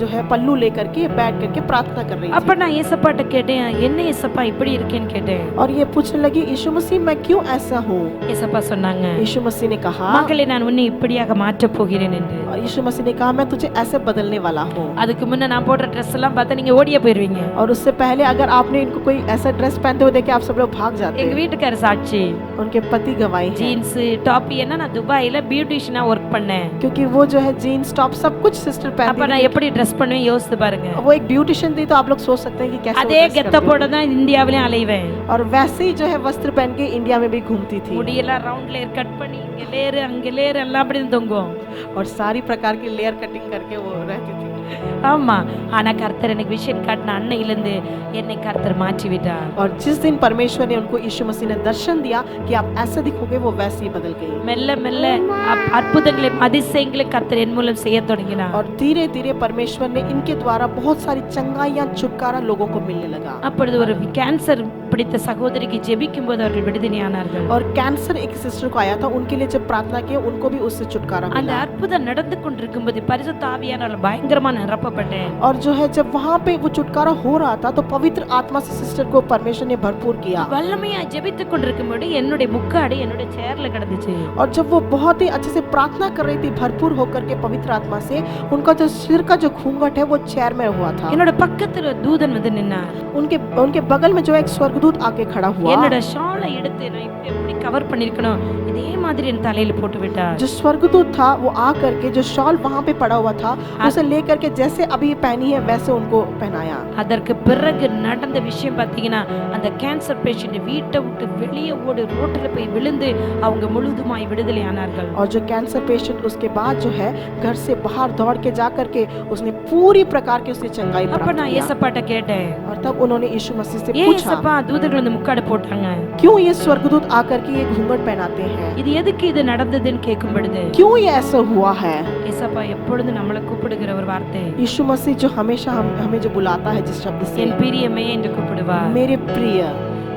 जो है पल्लू लेकर के बैठ करके प्रार्थना कर रही அப்ப थी நான் ஏசப்பாட்ட கேட்டேன், என்ன ஏசப்பா இப்படி இருக்கேன்னு கேட்டேன். और ये पूछने लगी यीशु मसीह मैं क्यों ऐसा हूँ ஏசப்பா சொன்னாங்க, यीशु मसीह ने कहा மகளே நான் உன்னை இப்படியாக மாற்றப் போகிறேன் என்று. और यीशु मसीह ने कहा मैं तुझे ऐसे बदलने वाला हूँ அதுக்கு முன்ன நான் போடுற ட்ரெஸ் எல்லாம் பார்த்தா நீங்க ஓடியே போயிருவீங்க. और उससे पहले अगर आपने इनको कोई ऐसा ड्रेस पहनते हुए देखे आप सब लोग भाग जाते எங்க हैं வீட்டுக்கார சாட்சி. उनके पति गवाही हैं ஜீன்ஸ் டாப் என்ன நான் துபாயில பியூட்டிஷியனா ஒர்க் பண்ணேன். क्योंकि वो जो है जीन्स टॉप सब कुछ सिस्टर அப்ப पहनती நான் எப்படி ட்ரெஸ் பண்ணுவேன் யோசித்து பாருங்க. थी वो एक ब्यूटिशियन थी तो आप लोग सोच सकते हैं कि कैसे वो அதே dress करती கெத்தப்போட தான் இந்தியாவிலே அலைவேன். और वैसे ही जो है वस्त्र पहन के इंडिया में भी घूमती थी முடியெல்லாம் ரவுண்ட் லேயர் கட் பண்ணி இங்க லேயர் அங்க லேயர் எல்லாம் அப்படி தொங்கும். और सारी प्रकार की लेयर कटिंग करके वो रहती थी ஆமா, ஆனா கர்த்தர் எனக்கு விஷன் காட்டின அன்னையிலிருந்து என்னை கர்த்தர் மாற்றி விட்டார். और जिस दिन परमेश्वर ने उनको यीशु मसीह ने दर्शन दिया कि आप ऐसे दिखोगे वो वैसे ही बदल गई மெல்ல மெல்ல அற்புதங்களை அதிசயங்களை கர்த்தர் என் மூலம் செய்ய தொடங்கினார். और धीरे धीरे परमेश्वर ने इनके द्वारा बहुत सारी चंगाइयां छुटकारा लोगों को मिलने लगा அப்பொழுது ஒரு கேன்சர் பிடித்த சகோதரிக்கு ஜெபிக்கும் போது அவர்கள் விடுதலையானார்கள். और कैंसर एक सिस्टर को आया था उनके लिए जब प्रार्थना की उनको भी उससे छुटकारा அந்த मिला அற்புதம் நடந்து கொண்டிருக்கும்போது பரிசுத்த ஆவியானவரால் பயங்கரமா நிரப்பப்பட்டேன். और जो है जब वहां पे वो छुटकारा हो रहा था तो पवित्र आत्मा से सिस्टर को परमेश्वर ने भरपूर किया வல்லமையா ஜெபித்து கொண்டிருக்கும்போது என்னுடைய முக்காடு என்னுடைய சேர்ல கிடந்துச்சு. और जब वो बहुत ही अच्छे से प्रार्थना कर रही थी भरपूर होकर के पवित्र आत्मा से उनका जो सिर का जो घूंघट है वो चेयर में हुआ था என்னோட பக்கத்துல தூதன் வந்து நின்னார். उनके उनके बगल में जो एक स्वर्गदूत आके खड़ा हुआ என்னோட ஷாலை எடுத்து நான் எப்படி கவர் பண்ணிருக்கணும் இதே மாதிரி என் தலையில போட்டு விட்டார். जो स्वर्गदूत था वो आ करके जो शॉल वहां पे पड़ा हुआ था उसे लेकर के जैसे अभी पहनी है वैसे उनको पहनाया அதற்கு பிறகு நடந்த விஷயம் பாத்தீங்கன்னா அந்த கேன்சர் பேஷண்ட் வீட்டை விட்டு வெளியே ஓடி ரோட்ல போய் விழுந்து அவங்க முழுதுமாய் விடுதலை ஆனார்கள். और जो कैंसर पेशेंट उसके बाद जो है घर से बाहर दौड़ के जा करके उसने पूरी प्रकार की उसने चंगाई அப்ப प्राप्त நான் किया ஏசப்பாட்ட கேட்டேன், और तब उन्होंने यीशु मसीह से ஏன் पूछा ஏசப்பா தூதர்கள் வந்து முக்காடு போட்டாங்க, क्यों ये स्वर्गदूत आकर के ये घूंघट पहनाते हैं இது எதுக்கு இது நடந்ததுன்னு கேட்கும் பொழுது क्यों ये ऐसा हुआ है ஏசப்பா எப்பொழுதும் நம்மளை கூப்பிடுகிற ஒரு வார்த்தை, यीशु मसीह जो हमेशा हमें जो बुलाता है जिस शब्द से என் பிரியமே என்று கூப்பிடுவார். मेरे प्रिय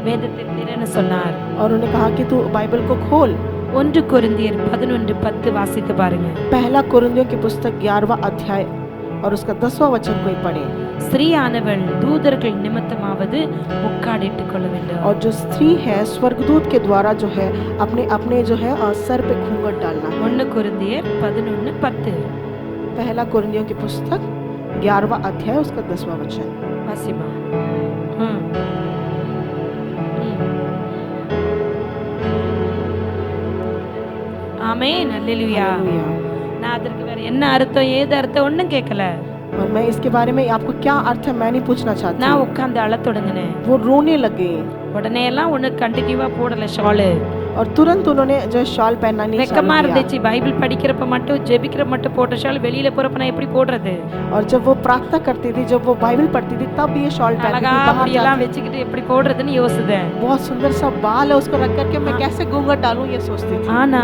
வேதத்தை திறன்னு சொன்னார். और उन्होंने कहा कि तू बाइबल को खोल 1 கொரிந்தியர் 11:10 வாசித்து பாருங்க. पहला कुरिन्थियों की पुस्तक 11वां अध्याय और उसका 10वां वचन कोई पढ़े ஸ்திரீயானவள் தூதர்கள் நிமித்தமாவது முக்காடிட்டுக் கொள்ள வேண்டும். और जो स्त्री है स्वर्गदूत के द्वारा जो है अपने अपने जो है सर पे घूंघट डालना 1 கொரிந்தியர் 11:10 पहला कुरिन्थियों की पुस्तक 11वां अध्याय उसका 10वां वचन வாசிமா. ஆமென் அல்லேலூயா. हालेलुया। நான் அதற்கு வேற என்ன அர்த்தம் ஏது அர்த்தம் ஒண்ணும் கேட்கல. और मैं इसके बारे में आपको क्या अर्थ है मैं नहीं पूछना चाहती நான் உட்கார்ந்து அழத் தொடங்கினேன். वो रोने लगे உடனே எல்லாம் ஒண்ணு கண்டினியூவா போடல ஷாலு. और तुरंत उन्होंने जो शॉल पहनना नहीं வெக்கமா चालू किया இருந்துச்சு. பைபிள் படிக்கிறப்ப மட்டும் ஜெபிக்கிற மட்டும் போட்ட ஷால் வெளியில போறப்ப நான் எப்படி போடுறது? और जब वो प्रार्थना करती थी जब वो बाइबल पढ़ती थी तब ये शॉल पहनती அழகா थी बाहर அப்படி जाती எல்லாம் வச்சுக்கிட்டு எப்படி போடுறதுன்னு யோசிச்சேன். बहुत सुंदर सा बाल है उसको रख करके मैं कैसे घूंघट डालूं ये सोचती थी ஆனா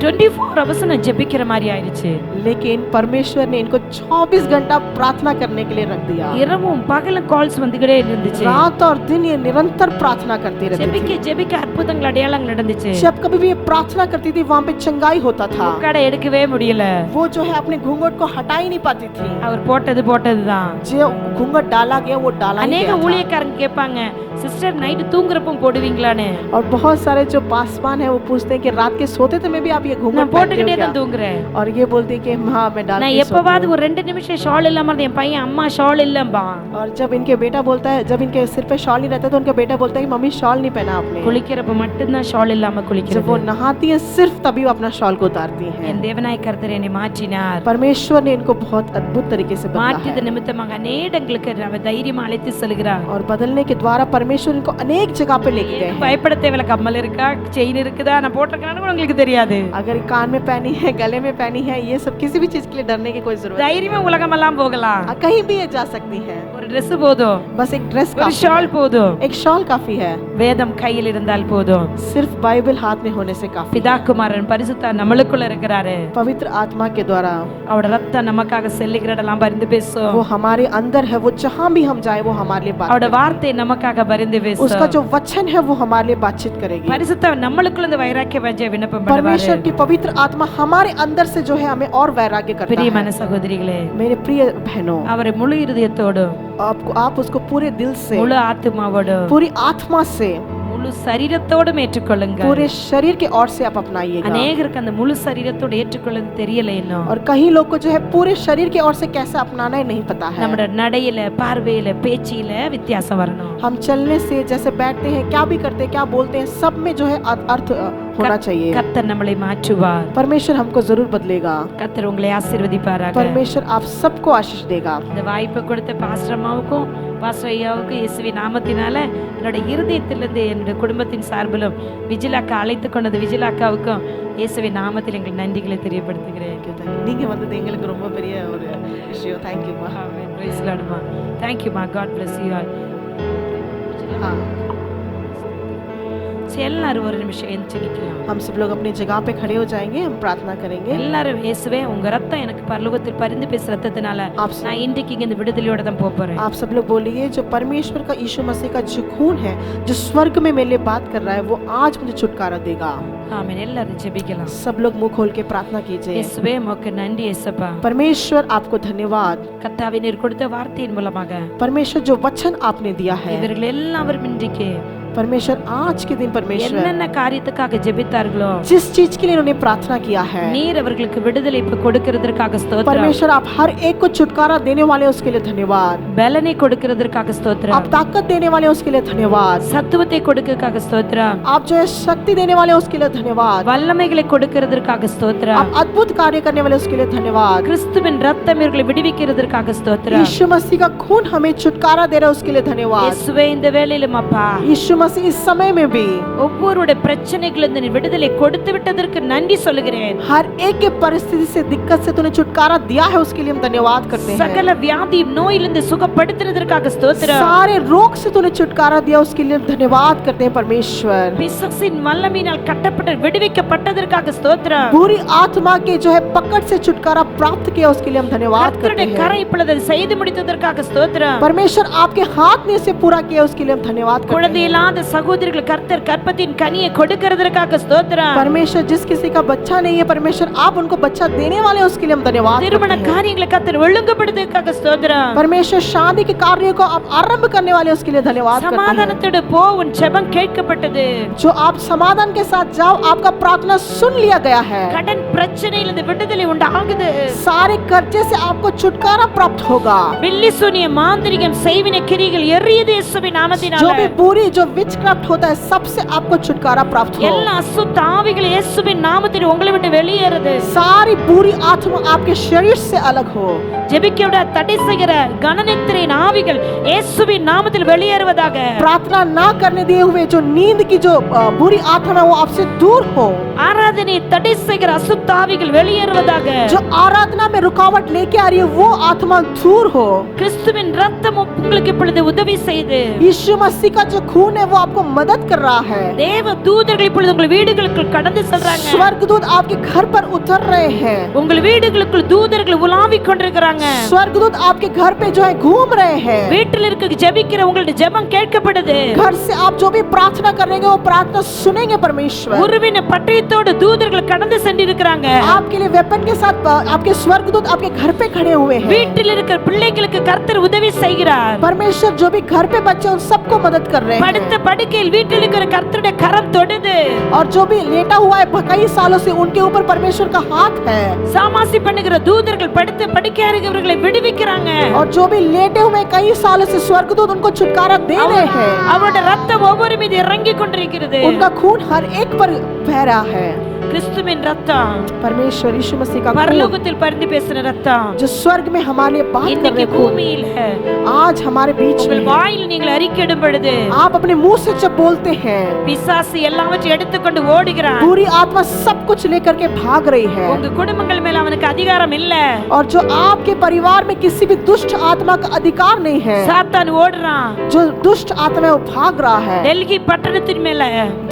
24 hours நான் ஜெபிக்கிற மாதிரி ஆயிடுச்சு. लेकिन परमेश्वर ने इनको 24 घंटा प्रार्थना करने के लिए रख दिया இரவும் பகலும் கால்ஸ் வந்துகிட்டே இருந்துச்சு. रात और दिन ये निरंतर प्रार्थना करती रहती ஜெபிக்க थी ஜெபிக்க அற்புதங்கள் அடையாளங்கள் நடந்துச்சு. जब कभी भी ये प्रार्थना करती थी वहां पे चंगाई होता था முக்காடை எடுக்கவே முடியல. वो जो है अपने घूंघट को हटा ही नहीं पाती थी அவர் போட்டதுதான். जो घूंघट डाला गया वो डाला ही அநேக गया था ஊழியக்காரங்க கேட்பாங்க, சிஸ்டர் நைட் தூங்குறப்ப போடுவீங்களான்னு. और बहुत सारे जो पासवान है वो पूछते हैं कि रात के सोते समय भी आप ये घूंघट நான் पहनते हो போட்டுக்கிட்டே क्या தான் தூங்குறேன். और ये बोलती है कि हाँ मैं डाल நான் के सोती எப்பவாவது हूँ। ஒரு 2 நிமிஷம் ஷால் இல்லாம இருந்தேன். என் பையன் அம்மா ஷால் இல்லம்பா. और जब इनके बेटा बोलता है जब इनके सिर पे शॉल नहीं रहता तो उनका बेटा बोलता है कि मम्मी शॉल नहीं पहना आपने குளிக்கிறப்ப மட்டும்தான் ஷால் இல்லாம இல்லாம जब वो குளிக்கிறது. नहाती है सिर्फ तभी वो अपना शॉल को उतारती हैं। என் தேவனாய் கர்த்தர் என்னை மாற்றினார். परमेश्वर ने इनको बहुत अद्भुत तरीके से बदला மாற்றியது है நிமித்தமாக அநேகங்களுக்கு அவர் தைரியமா அழைத்து செல்கிறார். और बदलने के द्वारा परमेश्वर इनको अनेक जगह पे लेके गए हैं। பயப்பட தேவையில்ல. கம்மல் இருக்கா, செயின் இருக்குதா, நான் போட்டிருக்கான்னு கூட உங்களுக்கு தெரியாது. अगर कान में पहनी है, गले में पहनी है, ये सब किसी भी चीज के लिए डरने की कोई जरूरत தைரியமா உலகமெல்லாம் போகலாம். नहीं। कहीं भी ये जा सकती है। ஒரு Dress போதும், बस एक ड्रेस ஒரு काफी ஷால் है। போதும், एक शॉल काफी है। வேதம் கையில் இருந்தால் போதும். सिर्फ बाइबल हाथ में होने से काफी है। பிதா குமாரன் பரிசுத்த நம்மளுக்குள்ள இருக்கிறாரு. पवित्र आत्मा के द्वारा அவரோட ரத்தம் நமக்காக செல்லுகிற இடமெல்லாம் பரிந்து பேசும். वो हमारे अंदर है। वो जहाँ भी हम जाए वो हमारे लिए बात அவரோட करेगी। வார்த்தை நமக்காக பரிந்து பேசும். उसका जो वचन है वो हमारे लिए बातचीत करेगी। பரிசுத்த நம்மளுக்குள்ள இந்த வைராக்கிய வஜ்ஜ விண்ணப்பம் பண்ணுவாரு. परमेश्वर की पवित्र आत्मा हमारे अंदर से जो है हमें और वैराग्य करता பிரியமான है। சகோதரிகளே, मेरे प्रिय बहनों, அவரை முழு இருதயத்தோடு, आप उसको पूरे दिल से, முழு ஆத்துமாவோடு, पूरी आत्मा से, முழு சரீரத்தோடும் ஏற்றுக்கொள்ளுங்க. पूरे शरीर के ओर से आप अपनाइएगा। அநேகருக்கு அந்த முழு சரீரத்தோடு ஏற்றுக்கொள்ள தெரியல இன்னும். और कहीं लोग को जो है पूरे शरीर के ओर से कैसे अपनाना है नहीं पता है। நம்மட நடையில, பார்வையில, பேச்சில வித்தியாசம் வரணும். हम चलने से, जैसे बैठते हैं, क्या भी करते हैं, क्या बोलते हैं, सब में जो है अर्थ होना चाहिए। கர்த்தர் நம்மளை மாற்றுவார். परमेश्वर हमको जरूर बदलेगा। கர்த்தர் உங்களை ஆசீர்வதிப்பாராக. परमेश्वर आप सबको आशीष देगा। இந்த வாய்ப்பை கொடுத்த பாஸ்டர் அம்மாவுக்கும் பாஸ்டர் ஐயாவுக்கும் இயேசுவின் நாமத்தினால என்னோட இருதயத்திலிருந்து என்னோட குடும்பத்தின் சார்பிலும் விஜிலாக்கா அழைத்து கொண்டது விஜிலாக்காவுக்கும் இயேசுவின் நாமத்தில் எங்கள் நன்றிகளை தெரியப்படுத்துகிறேன். நீங்க வந்தது எங்களுக்கு ரொம்ப பெரிய ஒரு விஷயம். थैंक यू மா. Praise the Lord மா. Thank you மா. God bless you all. हाँ, எல்லாரும் ஒரு நிமிஷம் எந்திரிச்சு நிக்கலாம். हम सब लोग अपनी जगह पे खड़े हो जाएंगे। हम प्रार्थना करेंगे। எல்லாரும் இயேசுவே உங்க ரத்தம் எனக்கு பரலோகத்தில் பரிந்து பேசுற ரத்தத்தினால நான் இன்றைக்கு இங்க இந்த விடுதலையோட தான் போக போறேன். आप सब लोग बोलिए, जो परमेश्वर का यीशु मसीह का जो खून है, जो स्वर्ग में मेरे लिए बात कर रहा है, वो आज मुझे छुटकारा देगा। ஆமென். எல்லாரும் ஜெபிக்கலாம். सब लोग मुंह खोल के प्रार्थना कीजिए। இயேசுவே உமக்கு நன்றி இயேசப்பா. परमेश्वर आपको धन्यवाद। கர்த்தாவே நீர் கொடுத்த வார்த்தையின் மூலமாக परमेश्वर जो वचन आपने दिया है, இவர்கள் எல்லாரும் இன்றைக்கு परमेश्वर आज के दिन परमेश्वर என்னென்ன காரியத்துக்காக ஜெபித்தார்களோ जिस चीज के लिए उन्होंने प्रार्थना किया है, நீர் அவர்களுக்கு விடுதலை இப்ப கொடுக்கிறதற்காக ஸ்தோத்திரம். परमेश्वर आप हर एक को छुटकारा देने वाले उसके लिए धन्यवाद। பலனை கொடுக்கிறதற்காக आप ஸ்தோத்திரம். ताकत देने वाले उसके लिए धन्यवाद। சத்துவத்தை கொடுக்கிறதுக்காக ஸ்தோத்திரம். आप जो है शक्ति देने वाले उसके लिए धन्यवाद। வல்லமைகளை கொடுக்கிறதற்காக ஸ்தோத்திரம். आप अद्भुत कार्य करने वाले उसके लिए धन्यवाद। கிறிஸ்துவின் ரத்தம் இவர்களை விடுவிக்கிறதற்காக ஸ்தோத்திரம். यीशु मसीह का खून हमें छुटकारा दे रहा है, उसके लिए धन्यवाद। இயேசுவே இந்த வேளையிலும் அப்பா यीशु मसीह इस समय में भी ஒவ்வொருடைய பிரச்சனைகளிலிருந்து நீர் விடுதலை கொடுத்து விட்டதற்கு நன்றி சொல்லுகிறேன். हर एक के परिस्थिति से, दिक्कत से तूने छुटकारा दिया है, उसके लिए हम धन्यवाद करते हैं। சகல வியாதி நோயிலிருந்து சுகப்படுத்துறதற்காக ஸ்தோத்திரம். सारे रोग से तूने छुटकारा दिया, उसके लिए हम धन्यवाद करते हैं परमेश्वर। பிசாசின் வல்லமையினால் கட்டப்பட்டு விடுவிக்கப்பட்டதற்காக ஸ்தோத்திரம். बुरी आत्मा के जो है पकड़ से छुटकारा प्राप्त किया, उसके लिए हम धन्यवाद करते கர்த்தருடைய हैं। கரம் இப்பொழுது செய்து முடித்ததற்காக ஸ்தோத்திரம். परमेश्वर आपके हाथ ने इसे पूरा किया, उसके लिए हम धन्यवाद करते குழந்தை हैं। இல்லாத சகோதரிகள் கர்த்தர் கற்பத்தின் கனியை கொடுக்கிறதற்காக ஸ்தோத்திரம். परमेश्वर जिस किसी का बच्चा नहीं है, परमेश्वर आप उनको बच्चा देने वाले हैं, उसके लिए हम धन्यवाद करते திருமண हैं। காரியங்களை கர்த்தர் ஒழுங்குபடுத்துவதற்காக ஸ்தோத்திரம். परमेश्वर शादी के कार्य को आप आरंभ करने वाले हैं, उसके लिए धन्यवाद करते हैं। சமாதானத்தோடு போ, உன் ஜெபம் கேட்கப்பட்டது. जो आप समाधान के साथ जाओ, आपका प्रार्थना सुन लिया गया है। கடன் பிரச்சனையிலிருந்து விடுதலை உண்டாகுது. सारे कर्जे से आपको छुटकारा प्राप्त होगा। பில்லி சூனிய மாந்திரிகம் செய்வின கிரிகள் எரியுது இயேசுவின் நாமத்தினால. जो भी बुरी, जो विचक्राफ्ट होता है, सबसे आपको छुटकारा प्राप्त हो। எல்லா அசுத்த ஆவிகள் இயேசுவின் நாமத்தில் உங்களை விட்டு வெளியேறுது. सारी बुरी आत्मा आपके शरीर से अलग हो। ஜெபிக்கவிட தடை செய்கிற கணனித்திரையின் ஆவிகள் இயேசுவின் நாமத்தில் வெளியேறுவதாக. प्रार्थना ना करने दिए हुए जो नींद की जो बुरी आत्मा है, वो आपसे दूर हो। ஆராதனை தடை செய்கிற அசுத்த ஆவிகள் வெளியேறுவதாக. जो आराधना में रुकावट लेके आ रही है, वो आत्मा दूर हो। கிறிஸ்துவின் ரத்தம் உங்களுக்கு இப்பொழுது உதவி செய்து यीशु मसीह का जो खून है, वो आपको मदद कर रहा है। தேவ தூதர்கள் இப்பொழுது உங்கள் வீடுகளுக்குள் கடந்து செல்றாங்க. स्वर्गदूत आपके घर पर उतर रहे हैं। உங்கள் வீடுகளுக்குள் தூதர்கள் உலாவிக் கொண்டிருக்கிறாங்க. स्वर्गदूत आपके घर पे जो है घूम रहे हैं। வீட்டில் இருக்க ஜெபிக்கிற உங்களுடைய ஜெபம் கேட்கப்படுது. घर से आप जो भी प्रार्थना करेंगे, वो प्रार्थना सुनेंगे परमेश्वर। உருவின பட்டயத்தோடு தூதர்கள் கடந்து சென்றிருக்கிறாங்க. आपके लिए वेपन के साथ आपके स्वर्गदूत आपके घर पे खड़े हुए हैं। வீட்டில் இருக்கிற பிள்ளைகளுக்கு கர்த்தர் உதவி செய்கிறார். परमेश्वर जो भी घर पे बच्चे, उन सबको मदद कर रहे हैं। படுத்த படுத்த படுக்கையில் வீட்டில் இருக்கிற கர்த்தருடைய கரம் தொடுது. और जो भी लेटा हुआ है कई सालों से उनके ऊपर परमेश्वर का हाथ है। சாமாசி பண்ணுகிற தூதர்கள் படுத்த படுக்கையா இருக்கிறவர்களை விடுவிக்கிறாங்க. और जो भी लेटे हुए कई सालों से स्वर्गदूत उनको छुटकारा दे रहे हैं। அவருடைய ரத்தம் ஒவ்வொரு மீது இறங்கி கொண்டிருக்கிறது. उनका खून हर एक पर बह रहा है। கிறிஸ்துவின் ரத்தம், परमेश्वर यीशु मसीह का खून பரலோகத்தில் பரிந்து பேசின ரத்தம் जो स्वर्ग में हमारे लिए बात कर இன்னைக்கு रहे खून பூமியில் आज हमारे बीच உங்கள் में வாயில் நீங்கள் அறிக்கையிடும் பொழுது आप अपने मुंह से जब बोलते हैं பிசாசு எல்லாவற்றையும் எடுத்துக்கொண்டு ஓடுகிறான். बुरी आत्मा सब कुछ लेकर के भाग रही है। உங்க குடும்பங்கள் மேல அவனுக்கு அதிகாரம் இல்ல. और जो आपके परिवार में किसी भी दुष्ट आत्मा का अधिकार नहीं है, சாத்தான் ஓடுறான். जो दुष्ट आत्मा है वो भाग रहा है। டெல்லி பட்டணத்தின் மேல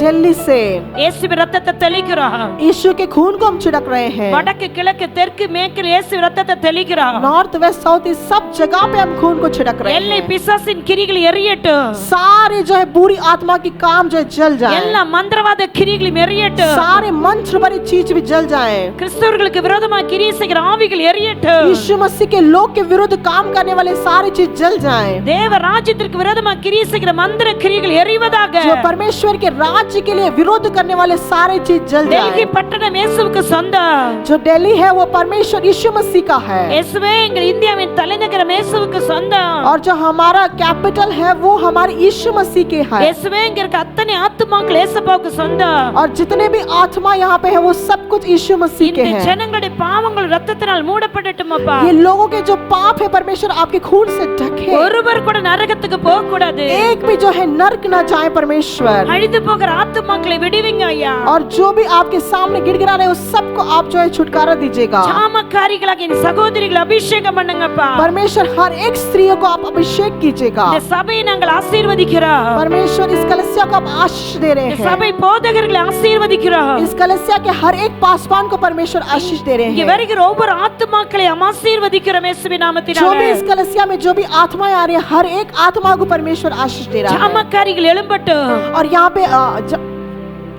दिल्ली से இயேசுவின் ரத்தத்தை தெளிக்கிறோம். यीशु के खून को हम छिड़क रहे हैं। வடக்கு கிழக்கு தெற்கு மேற்கு இயேசுவின் ரத்தத்தை தெளிக்கிறோம். नॉर्थ वेस्ट साउथ इस सब जगह पे हम खून को छिड़क रहे எல்லை हैं। பிசாசின் கிரிகள் எரியட்டும். सारे जो है बुरी आत्मा की काम जो है जल जाए। எல்லா மந்திரவாத கிரிகளும் எரியட்டும். सारे मंत्र भरी चीज भी जल जाए। கிறிஸ்தவர்களுக்கு விரோதமாக கிரியை செய்கிற ஆவிகள் எரியட்டும். यीशु मसीह के लोग के विरुद्ध काम करने वाले सारी चीज जल जाए। தேவ ராஜ்யத்திற்கு விரோதமாக கிரியை செய்கிற மந்திர கிரிகள் எரிவதாக. जो परमेश्वर के राज्य के लिए विरोध करने वाले सारे चीज जल டெல்லி जाए। பட்டணம் இயேசுவுக்கு சொந்தம். जो दिल्ली है वो परमेश्वर यीशु मसीह का है। இயேசுவே எங்கள் இந்தியாவின் தலைநகரம் இயேசுவுக்கு சொந்தம். और जो हमारा कैपिटल है वो हमारे यीशु मसीह के है। இயேசுவே இங்க இருக்க அத்தனை ஆத்துமாக்கள் இயேசுவுக்கு சொந்தம். और जितने भी आत्मा यहाँ पे है वो सब कुछ यीशु मसीह के இந்த हैं। ஜனங்களுடைய பாவங்கள் ரத்தத்தினால் மூடப்படட்டும் அப்பா. ये लोगों के जो पाप है परमेश्वर आपके खून से ढके। ஒருவர் கூட நரகத்துக்கு போக கூடாது. एक भी जो है नरक ना जाए परमेश्वर। அழிந்து போகிற ஆத்துமாக்களை விடுவிங்க ஐயா. और जो भी आपके सामने गिड़गिड़ा रहे हो सबको आप जो है छुटकारा दीजिएगा। சாமக்காரிகளாக இந்த சகோதரிகளை அபிஷேகம் பண்ணுங்கப்பா. परमेश्वर हर एक स्त्रियों को आप अभिषेक कीजिएगा। இந்த சபையை நாங்கள் ஆசீர்வதிக்கிறோம். परमेश्वर इस कलीसिया को आप आशीष दे रहे இந்த हैं। சபை போதகர்களை ஆசீர்வதிக்கிறோம். इस कलीसिया के हर एक पासवान को परमेश्वर आशीष दे रहे இங்க हैं। வருகிற ஒவ்வொரு ஆத்துமாக்களையும் ஆசீர்வதிக்கிறோம் இயேசுவின் जो நாமத்தினால. भी इस कलीसिया में जो भी आत्माएं आ रही है हर एक आत्मा को परमेश्वर आशीष दे रहा है। சாமக்காரிகள் எழும்பட்டும். और यहाँ पे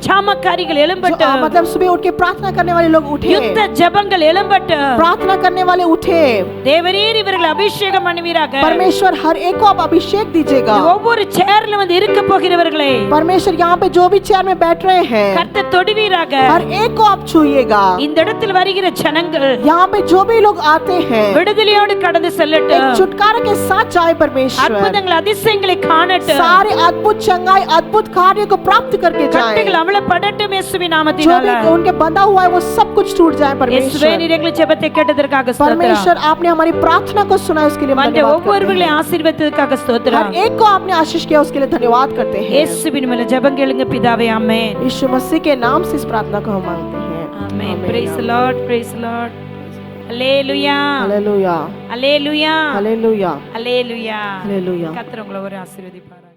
சாமக்காரிகள் जो, எழும்பட்டும். मतलब सुबह उठ के प्रार्थना करने वाले लोग उठे। யுத்த ஜெபங்கள் எழும்பட்டும். प्रार्थना करने वाले उठे। தேவரீர் இவர்களை அபிஷேகம் பண்ணுவீராக. परमेश्वर हर एक को आप अभिषेक दीजिएगा। ஒவ்வொரு சேர்ல வந்து இருக்க போகிறவர்களை परमेश्वर यहाँ पे जो भी चेयर में बैठ रहे हैं கர்த்தர் தொடுவீராக. हर एक को आप छूइएगा। இந்த இடத்தில் வருகிற ஜனங்கள் यहाँ पे जो भी लोग आते हैं விடுதலையோடு கடந்து एक செல்லட்டும். छुटकारा के साथ जाए परमेश्वर। அற்புதங்கள் அதிசயங்களை காணட்டும். सारे अद्भुत चंगाई अद्भुत कार्य को प्राप्त करके जाए। கட்டுகள் அமலப்படட்டும் இயேசுவின் जो நாமத்தினால. भी उनके बंधा हुआ है वो सब कुछ टूट जाए இயேசுவே परमेश्वर। நீர் எங்கள் ஜெபத்தை கேட்டதற்காக ஸ்தோத்திரம். परमेश्वर आपने हमारी प्रार्थना को सुना उसके लिए हम வந்த धन्यवाद करते ஒவ்வொருவர்களையும் हैं। ஆசீர்வதித்ததற்காக ஸ்தோத்திரம். हर एक को आपने आशीष किया उसके लिए धन्यवाद करते हैं। இயேசுவின் மேல ஜெபம் கேளுங்க பிதாவே. ஆமென். यीशु मसीह के नाम से इस प्रार्थना को हम मांगते हैं। ஆமென். praise the lord, praise the lord. Hallelujah, hallelujah hallelujah, hallelujah hallelujah. Hallelujah. கர்த்தர் உங்களை ஒரு ஆசீர்வதிப்பார்.